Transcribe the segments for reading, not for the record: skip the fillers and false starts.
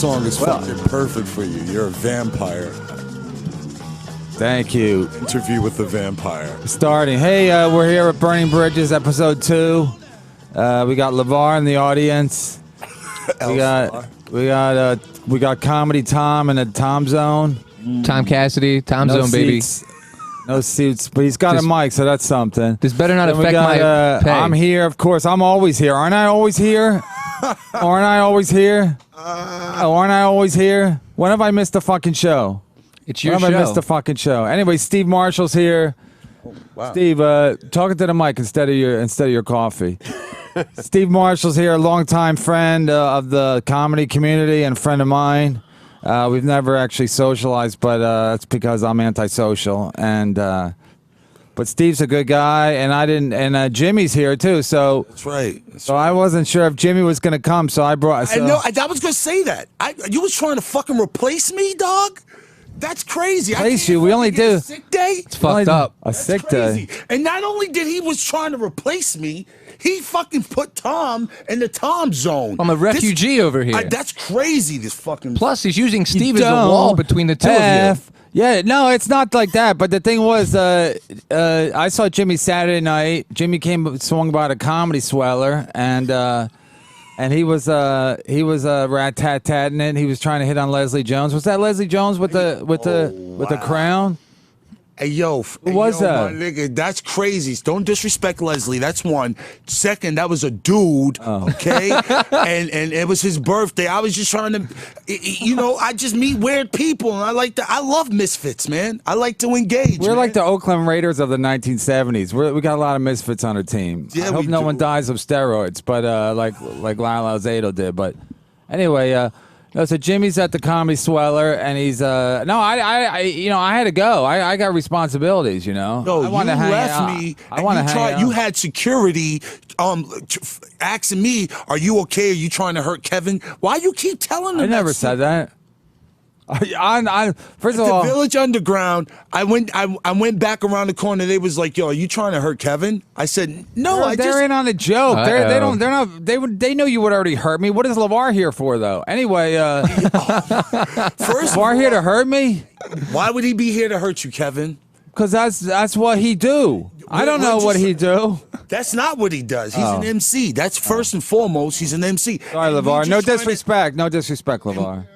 song is fucking perfect for you. You're a vampire. Thank you. Interview with the vampire. Starting. Hey, we're here at Burning Bridges, episode 2. We got LeVar in the audience. We got Comedy Tom in the Tom Zone. Tom Cassidy, Tom Zone, baby. No seats, but he's got a mic, so that's something. This better not affect my pay. I'm here, of course. I'm always here. Aren't I always here? Aren't I always here? Aren't I always here? When have I missed a fucking show? It's your show. show. I missed a fucking show. Anyway, Steve Marshall's here. Oh, wow. Steve, talking to the mic instead of your coffee. Steve Marshall's here, a longtime friend of the comedy community and friend of mine. We've never actually socialized, but that's because I'm antisocial. And but Steve's a good guy, and I didn't. And Jimmy's here too. So that's right. I wasn't sure if Jimmy was going to come, so I brought. So. I know. I was going to say that. You was trying to fucking replace me, dog. That's crazy. Replace you? We only do a sick day. It's fucked up. A sick day. And not only did he was trying to replace me, he fucking put Tom in the Tom Zone. I'm a refugee over here. That's crazy. This fucking. Plus, he's using Steve as a wall between the two of you. Yeah, no, it's not like that. But the thing was, I saw Jimmy Saturday night. Jimmy swung by the Comedy Sweller, and he was rat-tat-tatting it. He was trying to hit on Leslie Jones. Was that Leslie Jones with the crown? Hey, yo. Who was that? My nigga, that's crazy. Don't disrespect Leslie. That's one. Second, that was a dude, okay? and it was his birthday. I was just trying to, I just meet weird people, and I love misfits, man. I like to engage. We're like the Oakland Raiders of the 1970s. We got a lot of misfits on our team. Yeah, I hope no one dies of steroids, but like Lyle Alzado did. But anyway, no, so Jimmy's at the Comedy Sweller, and he's I had to go. I got responsibilities, No, I you wanted to hang left out. me. I want to hang out. You had security asking me, "Are you okay? Are you trying to hurt Kevin?" Why you keep telling them? I never said that. First of all, the Village Underground. I went back around the corner. They was like, "Yo, are you trying to hurt Kevin?" I said, "No, they're in on a joke. They know you would already hurt me. What is LeVar here for, though? Anyway, first, LeVar here to hurt me? Why would he be here to hurt you, Kevin? Because that's what he do. I don't know what he do. That's not what he does. He's an MC. That's first and foremost. He's an MC. Sorry, LeVar. No disrespect. No disrespect, LeVar.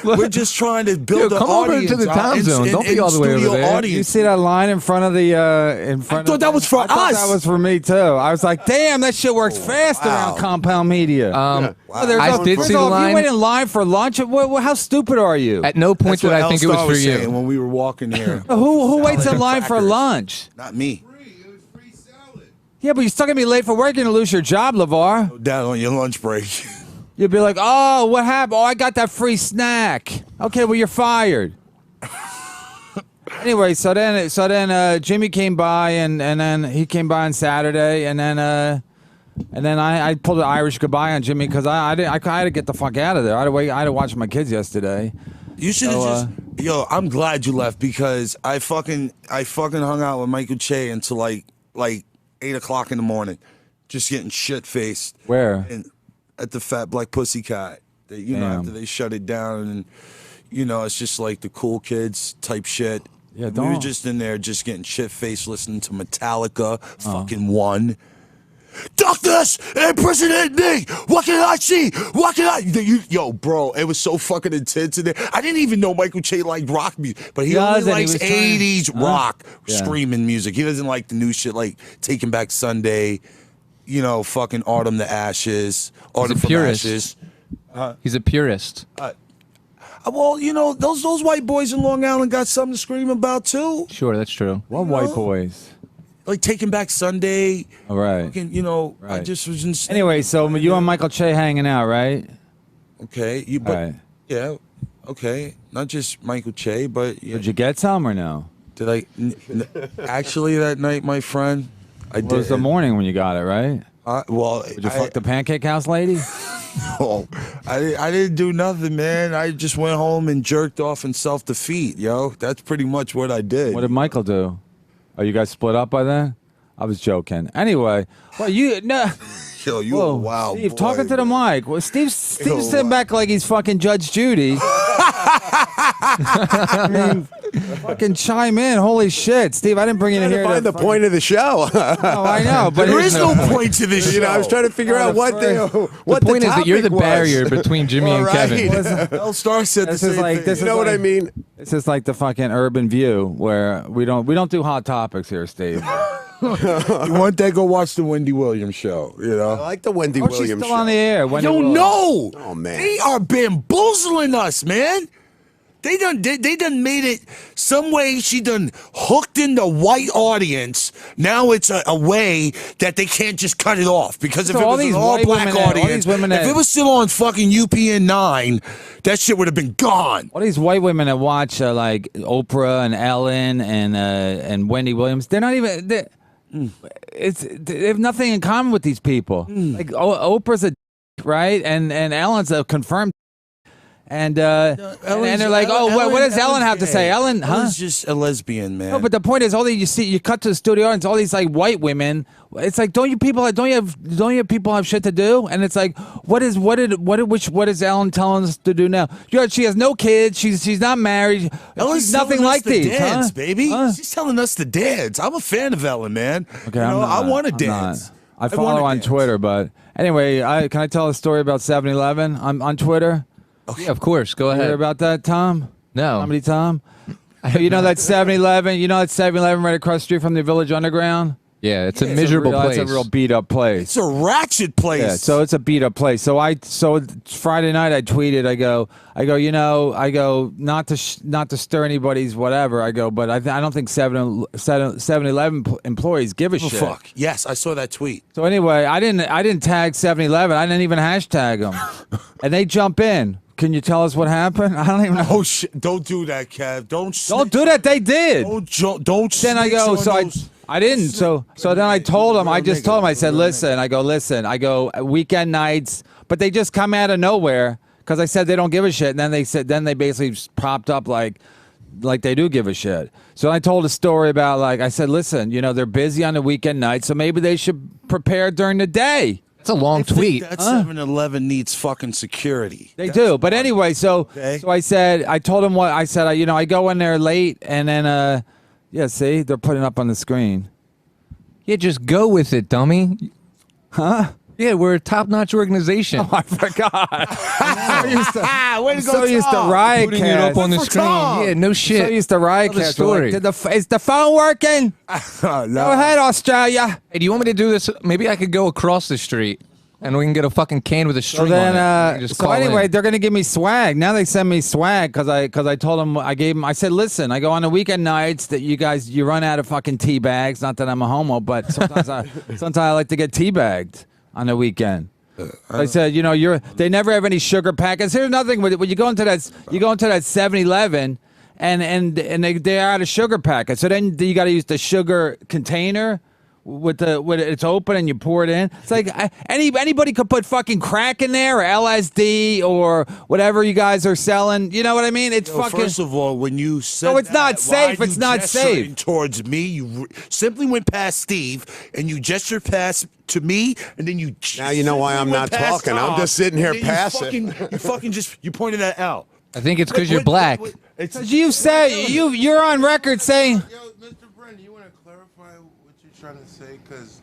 We're just trying to build an come audience. over to the Tom Zone. Don't be all the way over there. Audience. You see that line in front of the I thought that was for us. I thought that was for me too. I was like, damn, that shit works fast around Compound Media. I did see the line. You wait in line for lunch. How stupid are you? At no point did I think it was for you. When we were walking here. Who waits in line for lunch? Not me. Yeah, but you're still gonna be late for work. You're gonna lose your job, LeVar. Down on your lunch break. You'll be like, oh, what happened? Oh, I got that free snack. Okay, well, you're fired. Anyway, so then Jimmy came by, and then he came by on Saturday, and then I pulled an Irish goodbye on Jimmy because I had to get the fuck out of there. I had to watch my kids yesterday. You should have Yo, I'm glad you left because I fucking hung out with Michael Che until like 8:00 in the morning, just getting shit faced. Where? At the Fat Black Pussycat. After they shut it down, and it's just like the cool kids type shit. Yeah, we were just in there just getting shit faced listening to Metallica, fucking One. Doctors impersonate me. What can I see? What can I? Yo, bro, it was so fucking intense in there. I didn't even know Michael Che liked rock music, but he only likes 80s rock screaming music. He doesn't like the new shit like Taking Back Sunday. Fucking Autumn to Ashes, Autumn from Ashes. He's a purist. Well, those white boys in Long Island got something to scream about too. Sure, that's true. What white boys? Like Taking Back Sunday. All right. Fucking, I just was insane. Anyway, so you and Michael Che hanging out, right? Okay. Yeah. Okay. Not just Michael Che, but did you get some or no? Did I? Actually, that night, my friend. It was the morning when you got it, right? Did you fuck the Pancake House lady? No, I didn't do nothing, man. I just went home and jerked off in self-defeat, yo. That's pretty much what I did. What did Michael do? Oh, you guys split up by then? I was joking. Anyway, well, Yo, you a wild Steve, boy, talking to the man. mic. Well, Steve's sitting back like he's fucking Judge Judy. I mean, fucking chime in. Holy shit, Steve! I didn't bring you in here Find to the point of the show. Oh, I know, but There is no point to this show. I was trying to figure out what The point is that you're the topic was. barrier between Jimmy and Kevin. El Star said the This is same like thing. this You is know what I like- mean? This is like the fucking Urban View where we don't do hot topics here, Steve. You want that? Go watch the Wendy Williams show. You know. I like the Wendy Oh, she's Williams still show. on the air. Wendy Yo, Williams. no. Oh, man. They are bamboozling us, man. They done made it some way. She done hooked in the white audience. Now it's a way that they can't just cut it off because if So it all was an these all white black women that- all audience, these women if that- it was still on fucking UPN 9, that shit would have been gone. All these white women that watch like Oprah and Ellen and Wendy Williams, they're not even. They have nothing in common with these people. Like Oprah's a right, and Ellen's a confirmed. And they're like, what does Ellen have to say? Ellen, huh? Ellen's just a lesbian, man. No, but the point is, you cut to the studio and it's all these like white women. It's like, don't you have people have shit to do? And it's like, what is Ellen telling us to do now? She has no kids. She's not married. Ellen's She's nothing telling us like to these, dance, huh? baby. Huh? She's telling us to dance. I'm a fan of Ellen, man. Okay, You know, I'm not, I want to I'm dance. not. I follow on Twitter, but anyway, can I tell a story about 7-Eleven on Twitter? Yeah, of course. Go You hear ahead. about that, Tom? No. Comedy Tom? You know that 7-Eleven? You know that 7-Eleven right across the street from the Village Underground? Yeah, it's a miserable place. It's a real beat up place. It's a ratchet place. Yeah, so it's a beat up place. So Friday night I tweeted. I go not to stir anybody's whatever. I go, but I don't think 7-Eleven employees give a shit. Fuck. Yes, I saw that tweet. So anyway, I didn't tag 7-Eleven. I didn't even hashtag them, and they jump in. Can you tell us what happened? I don't even know. Oh shit! Don't do that, Kev. Don't do that. They did. Don't. Then I go. So I didn't. So then I told him. I just told him. I said, listen. I go weekend nights, but they just come out of nowhere because I said they don't give a shit. And then they said. Then they basically just popped up like they do give a shit. So I told a story about I said, listen, they're busy on the weekend nights, so maybe they should prepare during the day. It's a long tweet. That 7-Eleven needs fucking security. They do, but anyway, so I told him what I said. I go in there late, and then see, they're putting up on the screen. Yeah, just go with it, dummy. Huh? Yeah, we're a top-notch organization. Oh, I forgot. I'm so used to Tom. riot Putting it up on the For screen. Tom. Yeah, no shit. So used to riot Tell the cast. story. Is the phone working? Go ahead, Australia. Hey, do you want me to do this? Maybe I could go across the street and we can get a fucking can with a So string then, on it. You can just so call anyway, in. they're gonna give me swag. Now they send me swag because I told them I said, listen, I go on the weekend nights that you run out of fucking tea bags. Not that I'm a homo, but sometimes I like to get tea bagged on the weekend. I said, they never have any sugar packets. Here's another thing: when you go into that 7-Eleven, and they're out of sugar packets. So then you got to use the sugar container with it's open and you pour it in. It's like anybody could put fucking crack in there or LSD or whatever you guys are selling. You know what I mean? It's fucking. First of all, when you said No, it's not safe. why It's you not gesturing safe. towards me, you simply went past Steve and you gestured past to me, and then you. Now you know why I'm simply went not past talking. I'm Tom, just sitting here and then passive. You fucking you pointed that out. I think it's because you're black. You say you're on record saying. Yo, Mr. Brennan, you want to clarify what you're trying to say? Because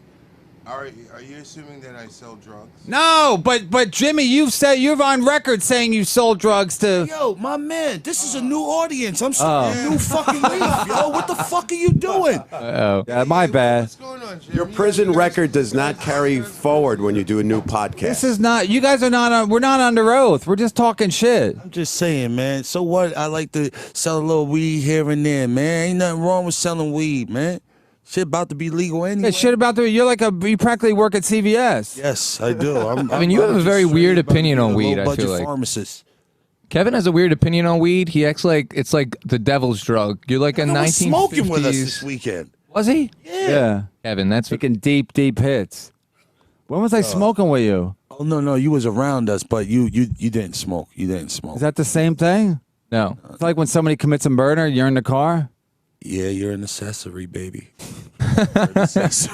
are you assuming that I sell drugs? No, but Jimmy, you've on record saying you sold drugs to. Yo, my man, this is a new audience. I'm starting a new fucking leaf, yo. What the fuck are you doing? Yeah, my bad. What's going on, Jimmy? Your prison record does not carry forward when you do a new podcast. This is not. You guys are not on. We're not under oath. We're just talking shit. I'm just saying, man. So what? I like to sell a little weed here and there, man. Ain't nothing wrong with selling weed, man. Shit about to be legal anyway. Yeah, shit about the. You practically work at CVS. Yes, I do. I mean, you have a very weird opinion on weed, I feel Low-budget like. pharmacist. Kevin has a weird opinion on weed. He acts like it's like the devil's drug. You're like a Kevin was 1950s. smoking with us this weekend. Was he? Yeah. Kevin, that's Taking deep hits. When was I smoking with you? Oh no, you was around us, but you didn't smoke. You didn't smoke. Is that the same thing? no. It's like when somebody commits a murder, you're in the car. Yeah, you're an accessory, baby. You're an accessory.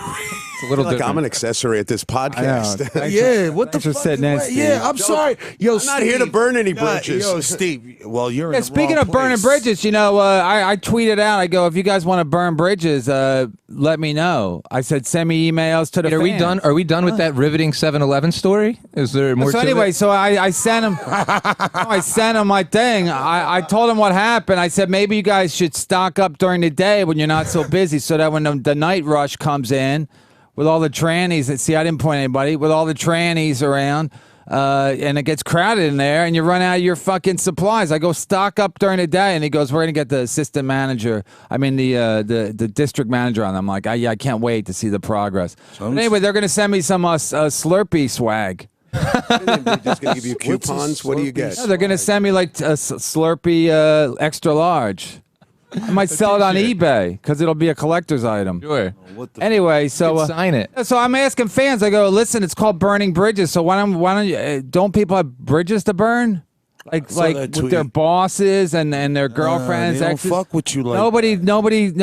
It's a little like different. I'm an accessory at this podcast. Yeah, what the Thanks for fuck? sitting in, Is- Steve. yeah, I'm sorry. Yo, I'm not here to burn any bridges. Yo, Steve. Well, you're Yeah, in the speaking wrong of burning place. bridges, I tweeted out. I go, if you guys want to burn bridges, let me know. I said, send me emails to the. Are we fans. done? Are we done with that riveting 7-Eleven story? Is there more? So to anyway, it? so I sent him. I sent him my thing. I told him what happened. I said maybe you guys should stock up during the day when you're not so busy, so that when the night rush comes in, with all the trannies. See, I didn't point anybody. With all the trannies around. And it gets crowded in there, and you run out of your fucking supplies. I go stock up during the day, and he goes, "We're gonna get the assistant manager. I mean the district manager on." I'm like, I can't wait to see the progress. But anyway, they're gonna send me some Slurpee swag. They're just gonna give you coupons. What do you get? No, they're gonna send me like a Slurpee extra large. I might sell it on eBay because it'll be a collector's item. Sure. Anyway, so Sign it. So I'm asking fans. I go, listen, it's called burning bridges. So why don't you, don't people have bridges to burn? Like saw that with their tweet. bosses and their girlfriends. they don't exes? fuck with you like nobody.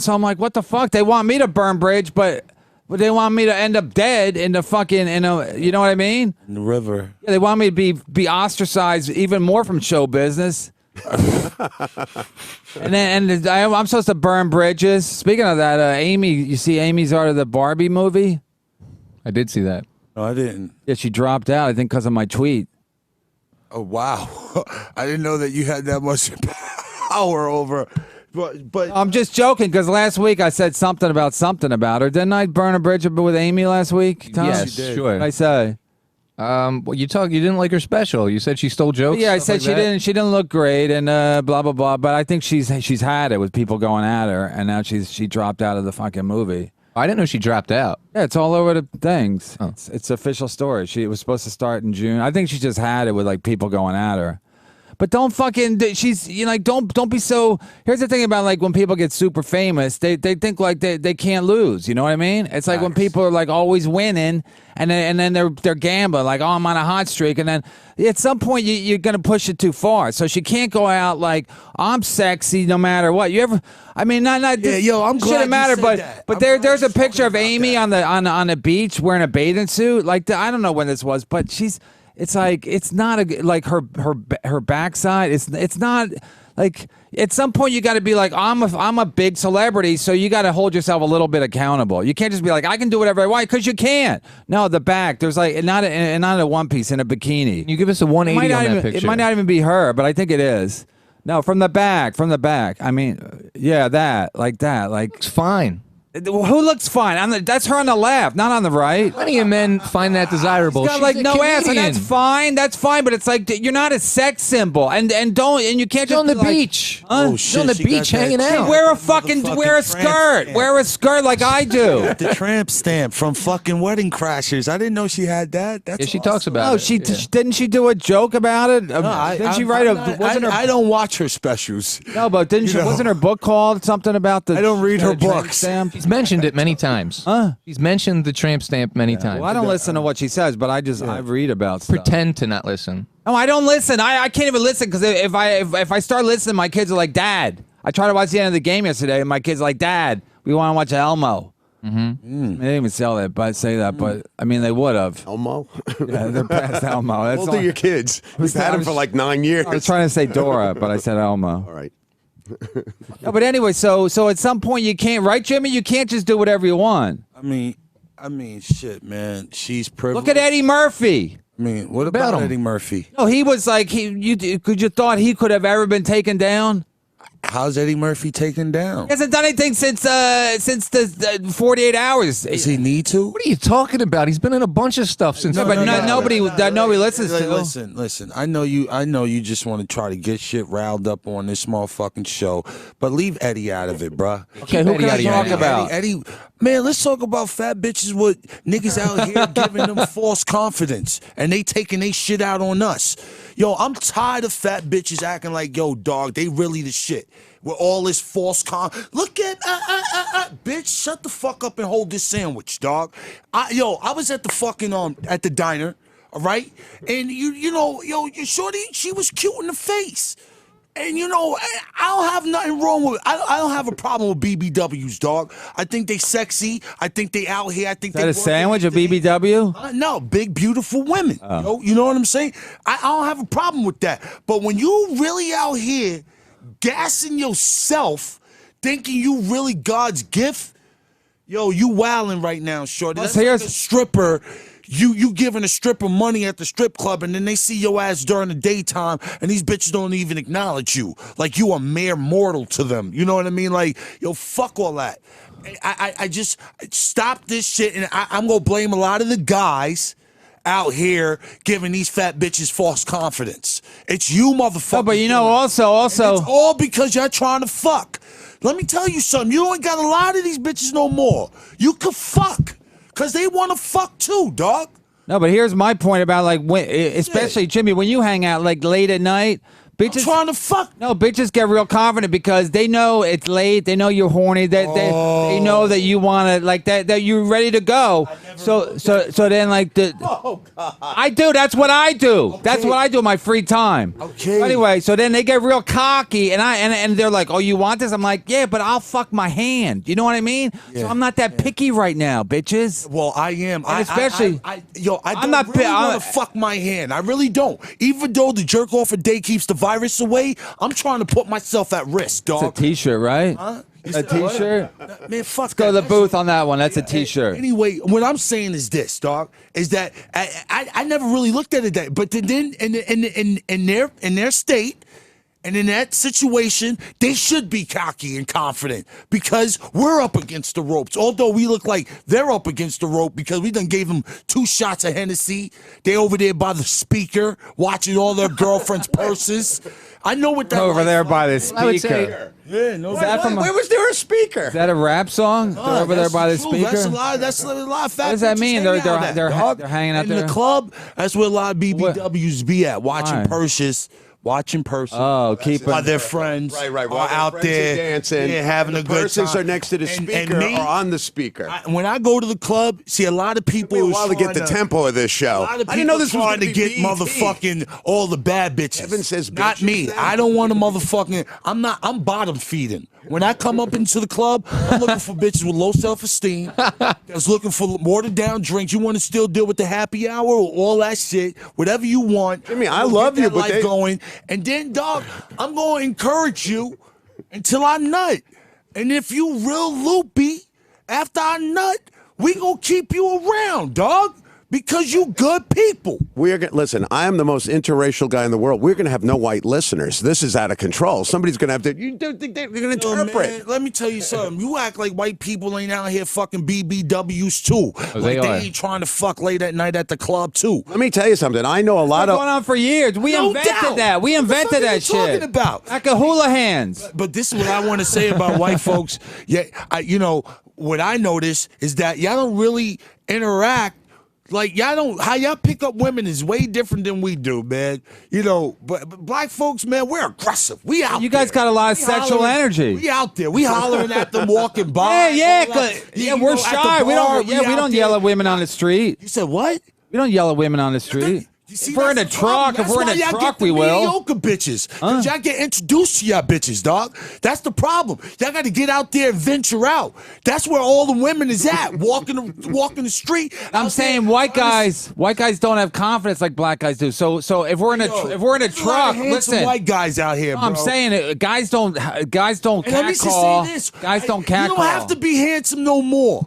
So I'm like, what the fuck? They want me to burn bridge, but they want me to end up dead in the fucking you know what I mean? in the river. Yeah, they want me to be ostracized even more from show business. and I'm supposed to burn bridges. Speaking of that, Amy, you see Amy's art of the Barbie movie? I did see that. No, I didn't. Yeah, she dropped out, I think, because of my tweet. Oh wow, I didn't know that you had that much power over. But I'm just joking because last week I said something about her. Didn't I burn a bridge with Amy last week? Tom? Yes, did. sure. What did I say? Well, you didn't like her special. You said she stole jokes. Yeah, I stuff said like she that? didn't. She didn't look great, and blah blah blah. But I think she's had it with people going at her, and now she dropped out of the fucking movie. I didn't know she dropped out. Yeah, it's all over the things. Oh. It's official story. It was supposed to start in June. I think she just had it with like people going at her. But don't fucking. She's don't be so. Here's the thing about like when people get super famous, they think like they can't lose. You know what I mean? It's like when people are like always winning, and then they're gambling like, oh, I'm on a hot streak, and then at some point you're gonna push it too far. So she can't go out like I'm sexy no matter what. You ever? I mean, not Yeah, yo, I'm glad shouldn't you matter, said but that. but I'm there's glad a you picture of talking Amy about on the beach wearing a bathing suit. Like I don't know when this was, but she's. It's like it's not like her backside. It's not like at some point you got to be like I'm a big celebrity, so you got to hold yourself a little bit accountable. You can't just be like I can do whatever I want because you can't. No, the back there's like not a one piece in a bikini. Can you give us a 180 on that picture? It might not even be her, but I think it is. No, from the back. I mean, yeah, that. It's fine. Who looks fine? That's her on the left, not on the right. Plenty of men find that desirable. She's got like She's a no ass, and comedian. that's fine. That's fine, but it's like you're not a sex symbol, and you can't She's just on the be like, beach. Huh? Oh, She's on the shit, she got beach that hanging tramp- out. Wear a Motherfucking skirt. tramp Wear a skirt like I do. the tramp stamp from fucking Wedding Crashers. I didn't know she had that. That's Yeah, she awesome. talks about No, it. she Yeah. didn't she do a joke about it? No, Didn't she write I don't watch her specials. No, but didn't she? You know. Wasn't her book called something about the? I don't read her tramp books. stamp? She's mentioned it many times. Huh? She's mentioned the tramp stamp many times. Well, I don't listen to what she says, but I read about stuff. Pretend to not listen. No, I don't listen. I can't even listen because if I start listening, my kids are like, Dad. I tried to watch the end of the game yesterday, and my kids are like, Dad, we want to watch Elmo. Mm-hmm. They didn't even say that, but I mean, they would have. Elmo? Yeah, they're past Elmo. How That's old all- are your kids? We've had them for like 9 years. I was trying to say Dora, but I said Elmo. All right. No, but anyway, so at some point you can't, right, Jimmy? You can't just do whatever you want. I mean, shit, man. She's privileged. Look at Eddie Murphy. I mean, what about about him? Eddie Murphy? No, he was like you thought he could have ever been taken down. How's Eddie Murphy taken down? He hasn't done anything since the 48 hours. Does he need to? What are you talking about? He's been in a bunch of stuff since. No, but nobody listens to. Listen. I know you just want to try to get shit riled up on this motherfucking show, but leave Eddie out of it, bruh. Okay, who can I talk about? Eddie, man, let's talk about fat bitches with niggas out here giving them false confidence, and they taking they shit out on us. Yo, I'm tired of fat bitches acting like, yo, dog, they really the shit. With all this false look at, bitch, shut the fuck up and hold this sandwich, dog. I was at the fucking, at the diner, all right? And you know, yo, your shorty, she was cute in the face. And you know, I don't have nothing wrong with. I don't have a problem with BBWs, dog. I think they sexy. I think they out here. I think Is that they a sandwich, a BBW? No, big beautiful women. You know what I'm saying? I don't have a problem with that. But when you really out here gassing yourself, thinking you really God's gift, yo, you wilding right now, shorty. That's like a stripper. You giving a stripper money at the strip club, and then they see your ass during the daytime, and these bitches don't even acknowledge you. Like you a mere mortal to them. You know what I mean? Like, yo, fuck all that. I just stop this shit, and I'm gonna blame a lot of the guys out here giving these fat bitches false confidence. It's you, motherfucker. No, but you know, also, it's all because y'all trying to fuck. Let me tell you something. You ain't got a lot of these bitches no more. You could fuck. Because they want to fuck too, dog. No, but here's my point about, like, when, especially, Jimmy, when you hang out, like, late at night, bitches... I'm trying to fuck. No, bitches get real confident because they know it's late. They know you're horny. They know that you want to, like, that you're ready to go. So then, like, Oh, God. I do. That's what I do. Okay. That's what I do in my free time. Okay. Anyway, so then they get real cocky, and they're like, "Oh, you want this?" I'm like, "Yeah, but I'll fuck my hand." You know what I mean? Yeah. So I'm not that picky right now, bitches. Well, I am. And especially, I don't really want to fuck my hand. I really don't. Even though the jerk off a day keeps the virus away, I'm trying to put myself at risk, dog. It's a T-shirt, right? Huh? A T-shirt? Man, fuck Let's go to the booth on that one. That's a T-shirt. Anyway, what I'm saying is this, dog, is that I never really looked at it that, but then in their state and in that situation, they should be cocky and confident because we're up against the ropes. Although we look like they're up against the rope because we done gave them 2 shots of Hennessy. They over there by the speaker watching all their girlfriends' purses. I know what that over there by the speaker. I would say, yeah, no. Where was there a speaker? Is that a rap song? They're over there by the speaker. That's a lot. That's a lot of fat. What does that mean? They're hanging out there in the club. That's where a lot of BBWs be at, watching purses. Watching purses. Oh, keep while their friends right. are out there dancing, having a good time. Purses are next to the speaker or on the speaker. When I go to the club, see a lot of people. It took me a while to get the tempo of this show. A lot of people I didn't know this was trying to get BET. motherfucking all the bad bitches. Kevin says not bitches me. now. I don't want a motherfucking. I'm bottom feeding. When I come up into the club, I'm looking for bitches with low self-esteem. That's looking for watered down drinks. You want to still deal with the happy hour or all that shit, whatever you want. Jimmy, I love you, but life going. And then, dog, I'm going to encourage you until I nut. And if you real loopy, after I nut, we gonna keep you around, dog. Because you good people. Listen, I am the most interracial guy in the world. We're going to have no white listeners. This is out of control. Somebody's going to have to. You don't think they're going to interpret? Man, let me tell you something. You act like white people ain't out here fucking BBWs too. Oh, like they ain't trying to fuck late at night at the club too. Let me tell you something. I know a lot of. Going on for years. We invented that. We invented that shit. What are you talking about? Like a hula hands. But this is what I want to say about white folks. Yeah, what I notice is that y'all don't really interact. Like, how y'all pick up women is way different than we do, man. But black folks, man, we're aggressive. We out there. You guys got a lot of sexual energy. We out there. We hollering at them walking by. Yeah, we're shy. We don't yell at women on the street. You said what? We don't yell at women on the street. If we're in a truck, we will. Mediocre bitches. Because y'all get introduced to y'all bitches, dog. That's the problem. Y'all got to get out there and venture out. That's where all the women is at, walking the street. I'm saying white guys don't have confidence like black guys do. So if we're in a truck, listen, white guys out here, bro. I'm saying guys don't catcall. Let me just say this. Guys don't catcall. You don't have to be handsome no more.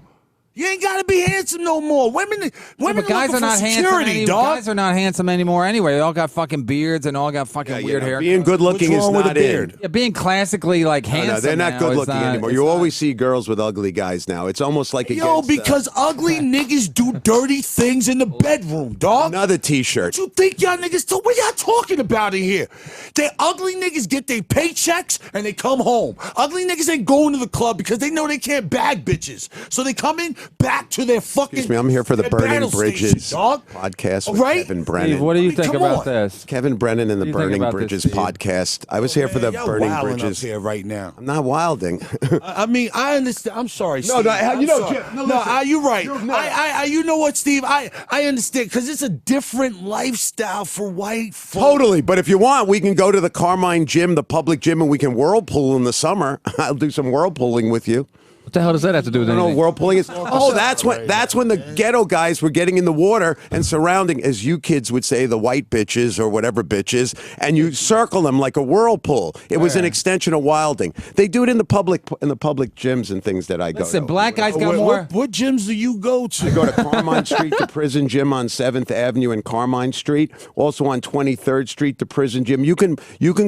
You ain't gotta be handsome no more. Women but guys are not security, handsome. Guys are not handsome anymore anyway. They all got fucking beards and all got fucking weird hair. Being good looking is not in. Yeah, being classically handsome. No, they're not good looking anymore. You always see girls with ugly guys now. It's almost like because ugly niggas do dirty things in the bedroom, dog. Another T-shirt. What you think y'all niggas do? What y'all talking about in here? They ugly niggas get their paychecks and they come home. Ugly niggas ain't going to the club because they know they can't bag bitches. So they come in back to their fucking. Excuse me, I'm here for the their Burning battle Bridges station, dog. podcast with Right? Kevin Brennan. Steve, what do you think Come about on. this? Kevin Brennan and the What do you think Burning about Bridges this, Steve? podcast. I was here for the Man, y'all Burning wilding Bridges. up here right now. I'm not wilding. I mean, I understand. I'm sorry, Steve. no, I'm you know, sorry. Jim, no, no, listen. you're right. No. You know what, Steve? I understand because it's a different lifestyle for white folk. Totally, but if you want, we can go to the Carmine gym, the public gym, and we can whirlpool in the summer. I'll do some whirlpooling with you. What the hell does that have to do with I don't know anything? what whirlpooling is. Oh, that's when the ghetto guys were getting in the water and surrounding, as you kids would say, the white bitches or whatever bitches, and you circle them like a whirlpool. It was an extension of wilding. They do it in the public gyms and things that I go Listen, to. black guys got more. What gyms do you go to? I go to Carmine Street, the prison gym on 7th Avenue and Carmine Street. Also on 23rd Street, the prison gym. You can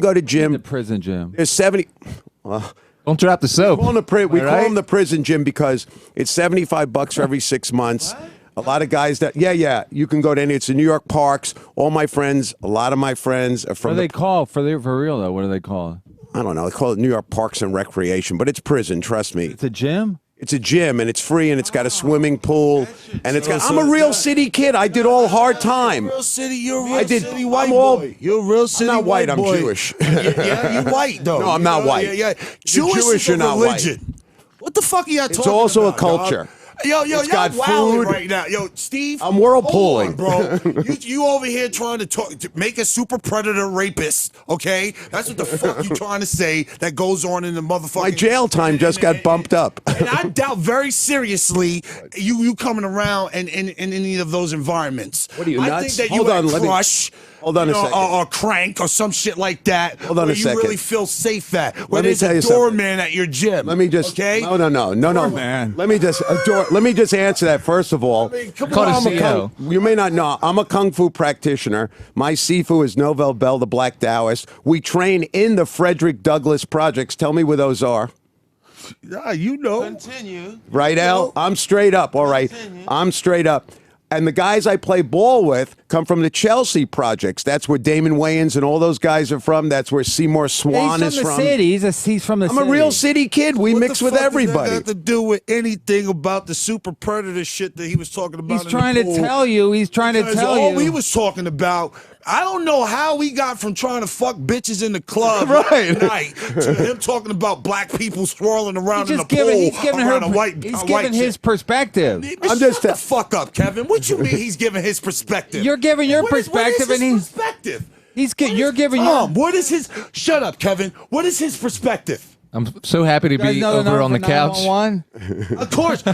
go to gym. The prison gym. There's 70. Well, Don't drop the soap. we call All them the prison gym because it's $75 for every 6 months. A lot of guys that you can go to any. It's in New York parks. All my friends, a lot of my friends are What from do they call for real though? What do they call it? I don't know. They call it New York Parks and Recreation, but it's prison. Trust me. It's a gym. It's a gym and it's free and it's got a swimming pool and it's got. I'm a real city kid. I did all hard time. Real city, you're a real I did. city white I'm all- boy. You're a real city I'm not white. I'm boy. Jewish. Yeah, you're white though. No, I'm not white. Yeah. You're Jewish Jewish, is you're a not white. religion. What the fuck are y'all talking about? It's also a dog? culture. Yo, It's y'all got wilding food. right now. Yo, Steve. I'm whirlpooling. Hold on, bro. you over here trying to make a super predator rapist, okay? That's what the fuck you trying to say that goes on in the motherfucking... My jail time just got bumped up. And I doubt very seriously you coming around in any of those environments. What are you, I nuts? think that Hold you on, at let me- Crush... Hold on a second. Or Crank or some shit like that. Hold on where a second. you really feel safe at. Where Let me there's tell a you something. doorman at your gym. Let me just. Okay? No. man. Let me just answer that first of all. come Call on, it CEO. You may not know. I'm a kung fu practitioner. My sifu is Novel Bell, the Black Taoist. We train in the Frederick Douglass projects. Tell me where those are. You know. Continue. Right, Al? I'm straight up. All right. Continue. I'm straight up. And the guys I play ball with come from the Chelsea projects. That's where Damon Wayans and all those guys are from. That's where Seymour Swan He's is from the from. city. He's from the I'm city. a real city kid. We What mix the with fuck does everybody. that got to do with anything about the super predator shit that he was talking about? He's in the trying to pool? tell you. He's trying to Because tell all you. we was talking about, I don't know how we got from trying to fuck bitches in the club Right. at night to him talking about black people swirling around in the pool He's giving around her. a white He's a giving white his chick. perspective. I'm just- Shut the fuck up, Kevin. What you mean he's giving his perspective? You're giving your What is perspective, his and he's perspective. you're giving your. What is his? Shut up, Kevin. What is his perspective? I'm so happy to You guys be know the over number on the for couch. 911?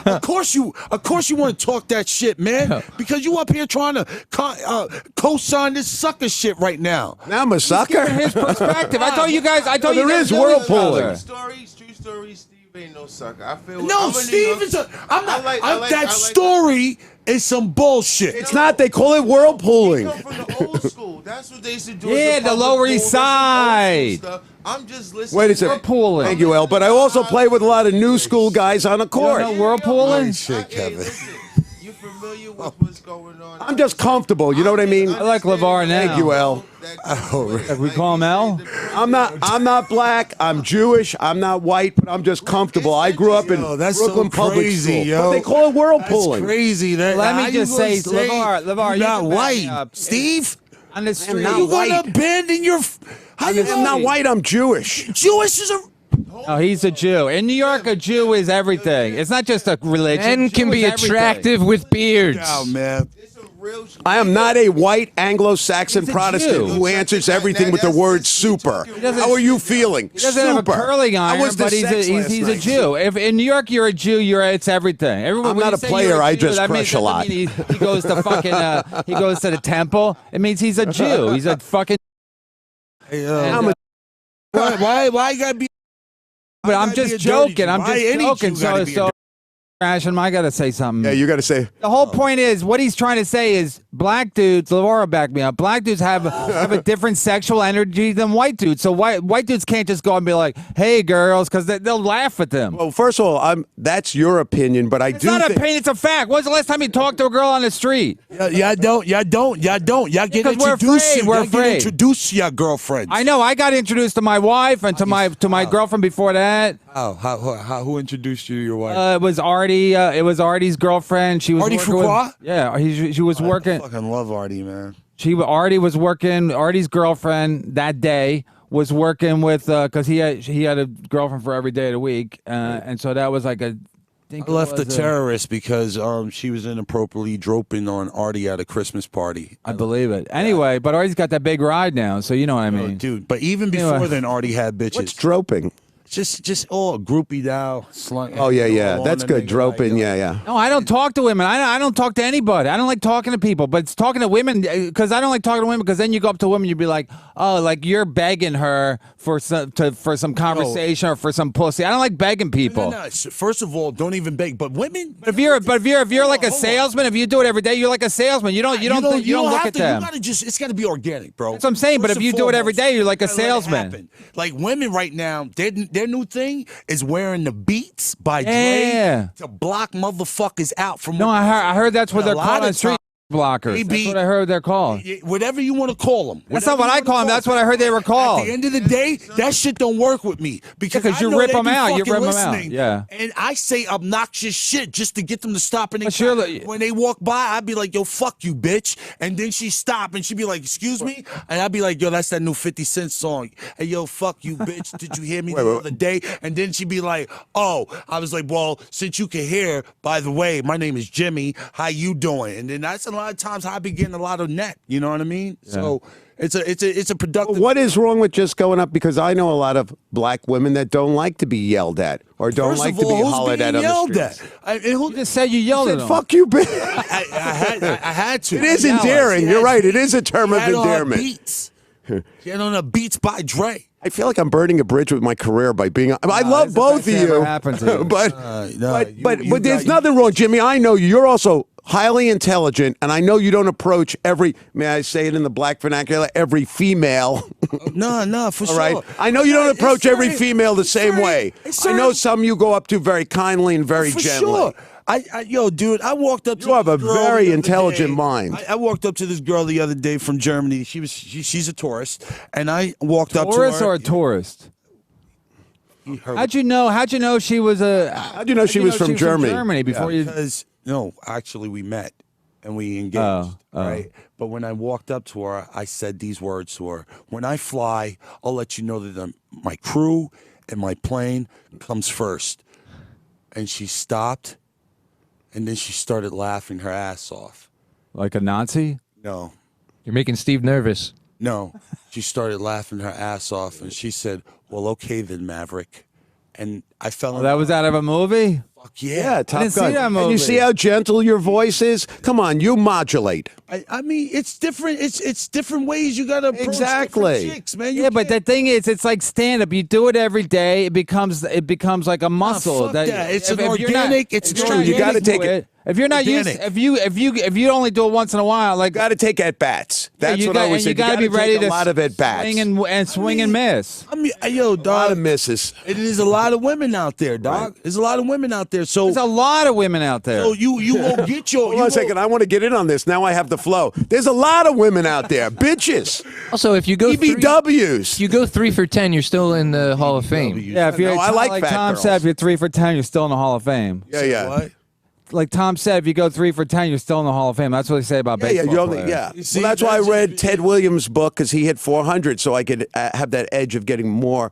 Of course you want to talk that shit, man. Because you up here trying to co-sign this sucker shit right now. Now I'm a sucker. Giving his perspective. I told you guys. I told No, you there guys is know each whirlpooling. other. True story. Steve ain't no sucker. I feel. No, I'm a New Steve York- is a. I'm not. I like that that. story is some bullshit. It's not. They call it He whirlpooling. come from the old school. That's what they used to do. Yeah, as a the public Lower pool. East That's some old Side. school stuff. I'm just listening. Wait a second. Whirlpooling. Thank you, El. But I also play with a lot of new school guys on the court. know whirlpooling? Shit, Kevin. Listen, you familiar with what's going on? I'm just comfortable. You know what I mean? I like LeVar now. Thank you, El. We call him L? I'm not black. I'm Jewish. I'm not white, but I'm just comfortable. I grew up in Yo, that's Brooklyn so Public crazy, School. yo. But they call it whirlpooling. That's crazy. That, Let me how just you gonna say, LeVar, you're you not can back me white, up. Steve. On the street. not You gonna white. abandon your? How you I'm not white. I'm Jewish. Jewish is a. Oh, he's a Jew. In New York, a Jew is everything. It's not just a religion. Men Jew can be is everything. attractive with beards. Oh man. It's a real. I am not a white Anglo-Saxon He's a Protestant Jew. who answers everything with the word super. doesn't- How are you feeling? He doesn't have a Super. curling How iron, was the but he's sex last a night? Jew. If in New York you're a Jew, it's everything. Everyone, I'm when not you a say player, you're a I Jew, just that crush means, a lot. He goes to fucking. He goes to the temple. It means he's a Jew. He's a fucking. Hey, And, why you gotta be? but I'm gotta be just a dirty joking. Jew? I'm Why just any joking. Jew gotta So be a so. Crash him. I gotta say something. Yeah, you got to say. The whole point is what he's trying to say is black dudes, Laura back me up. Black dudes have a different sexual energy than white dudes. So white dudes can't just go and be like, "Hey, girls," because they'll laugh at them. Well, first of all, that's your opinion, but It's not an opinion; it's a fact. When's the last time you talked to a girl on the street? Y'all don't. Y'all get Because we're introduced. afraid, we're Y'all get afraid. introduced to your girlfriends. I know. I got introduced to my wife and to my girlfriend before that. Who introduced you to your wife? It was Artie. It was Artie's girlfriend. She was Artie working with, Fuqua? yeah. She was working. I fucking love Artie, man. Artie was working. Artie's girlfriend that day was working with because he had a girlfriend for every day of the week, and so that was like a. I left the terrorist because she was inappropriately droping on Artie at a Christmas party. I believe it. Anyway, but Artie's got that big ride now, so you know what I mean. Dude, but even before then, Artie had bitches. What's droping? Just groupie down. Oh yeah. That's good. Droping. Yeah. No, I don't talk to women. I don't talk to anybody. I don't like talking to people. But it's talking to women because I don't like talking to women because then you go up to a woman, you'd be like, oh, like you're begging her for some conversation or for some pussy. I don't like begging people. No. First of all, don't even beg. But women. But if you're like a salesman, if you do it every day, you're like a salesman. You don't look at them. You gotta it's gotta be organic, bro. That's what I'm saying. But if you do it every day, you're like a salesman. Like women right now, their new thing is wearing the Beats by Yeah. Dre to block motherfuckers out from. No, I heard that's what And a they're lot called of on street blockers. Maybe- That's what I heard they're called. Whatever you want to call them. That's not what I call them. That's what I heard they were called. At the end of the day, that shit don't work with me because Yeah, 'cause you I know rip they 'em be out. You fucking rip 'em out. listening, Yeah. And I say obnoxious shit just to get them to stop. And But surely- when they walk by, I'd be like, "Yo, fuck you, bitch," and then she stop and she'd be like, "Excuse me," and I'd be like, "Yo, that's that new 50 Cent song." Hey, yo, fuck you, bitch. Did you hear me the other day? And then she'd be like, "Oh," I was like, "Well, since you can hear, by the way, my name is Jimmy. How you doing?" And then that's a lot of times how I be getting a lot of net. You know what I mean? Yeah. So it's a productive. What is wrong with just going up? Because I know a lot of black women that don't like to be yelled at or don't First like of to be all, who's hollered being at on the yelled streets. at? Who You just said you yelled at them. Fuck you, bitch. I had to. It is Yeah, endearing. she You're had- right. It is a term she of had on her endearment. Beats. She had on the Beats by Dre. I feel like I'm burning a bridge with my career by being. I love it's the both best of thing you, ever happened to you. but you but there's got- nothing wrong, Jimmy. I know you. You're also highly intelligent, and I know you don't approach every. May I say it in the black vernacular? Every female. No, for All sure. right. I know you don't It's approach every certain- female the it's same certain- way. it's I know certain- some you go up to very kindly and very For gently. sure. Yo, dude, I walked up to You have this a girl very the other intelligent day. mind. I walked up to this girl the other day from Germany. She's a tourist, and I walked up to Tourist her. or a tourist? How'd you know she was a? How'd you know she was from Germany? Germany before you. Because no, actually, we met and we engaged. Oh. Right, but when I walked up to her, I said these words to her: "When I fly, I'll let you know that my crew and my plane comes first." And she stopped, and then she started laughing her ass off. Like a Nazi? No, You're making Steve nervous. no, she started laughing her ass off, and she said, "Well, okay then, Maverick." And I fell in That was out of a movie? fuck yeah. Yeah, Top didn't see Gun. that And you movie. see how gentle your voice is? Come on, you modulate. I mean, it's different. It's different ways you gotta approach Exactly. different chicks, man. You Yeah, but the can't- thing is, it's like stand up. You do it every day. It becomes like a muscle. fuck that. It's an you're not- organic- it's if you're true. not You gotta used to take it. If you're not used, Organic. if you only do it once in a while, like Got to take at bats. That's you what I always say. you gotta be ready take to a lot of at bats. swing and swing and miss. I mean, yo, A lot dog. of misses. It is a lot of women out there, dog. There's a lot of women out there. So, There's a lot of women out there. so you will get your. Hold on a second. I want to get in on this. Now I have the flow. There's a lot of women out there, bitches, Also, if you go BBWs. you go 3 for 10, you're still in the Hall of Fame. Yeah, if you're No, I like like fat Tom girls. said, if you're 3 for 10, you're still in the Hall of Fame. Yeah. What? Like Tom said, if you go 3 for 10, you're still in the Hall of Fame. That's what they say about Yeah, baseball you only, players. yeah. You see, Well, that's why I that's read just- Ted Williams' book because he hit 400, so I could have that edge of getting more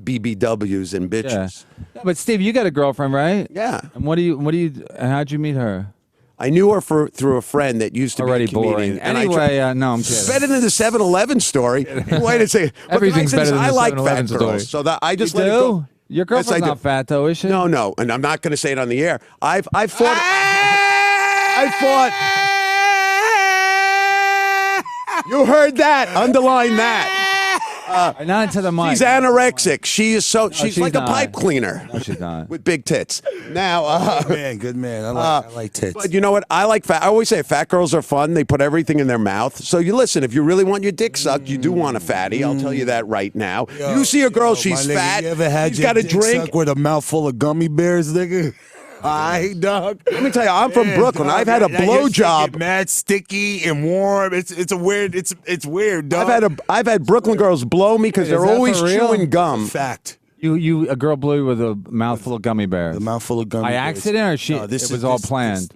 BBWs and Yeah. bitches. But Steve, you got a girlfriend, right? Yeah. And and how'd you meet her? I knew her through a friend that used to Already be a comedian. boring. and I Anyway, no, I'm kidding. better than the 7-Eleven story. Wait a second. But Everything's the thing is, better than I the like fat 7-Eleven girls, story. so that I just You let it do? go. Your girlfriend's Yes, I not do. fat though, is she? No, and I'm not going to say it on the air. I fought. I fought. You heard that? Underline that. Not into the mic. She's anorexic. She is so. She's like not. a pipe cleaner. No, she's not. With big tits. Now, Good man. I like tits. but you know what? I like fat. I always say fat girls are fun. They put everything in their mouth. So you listen. If you really want your dick sucked, you do want a fatty. I'll tell you that right now. You see a girl, she's my nigga, fat. You ever had she's your got a dick drink. sucked with a mouthful of gummy bears, nigga? Aye, dog. Let me tell you, I'm from Brooklyn. Dog, I've had a that your shit get blowjob. mad sticky and warm. It's a weird. It's weird, dog. I've had Brooklyn girls blow me because Wait, is they're that always for real? chewing gum. Fact. A girl blew with a mouthful of gummy bears. A mouthful of gummy By bears. accident, or No, it was all planned?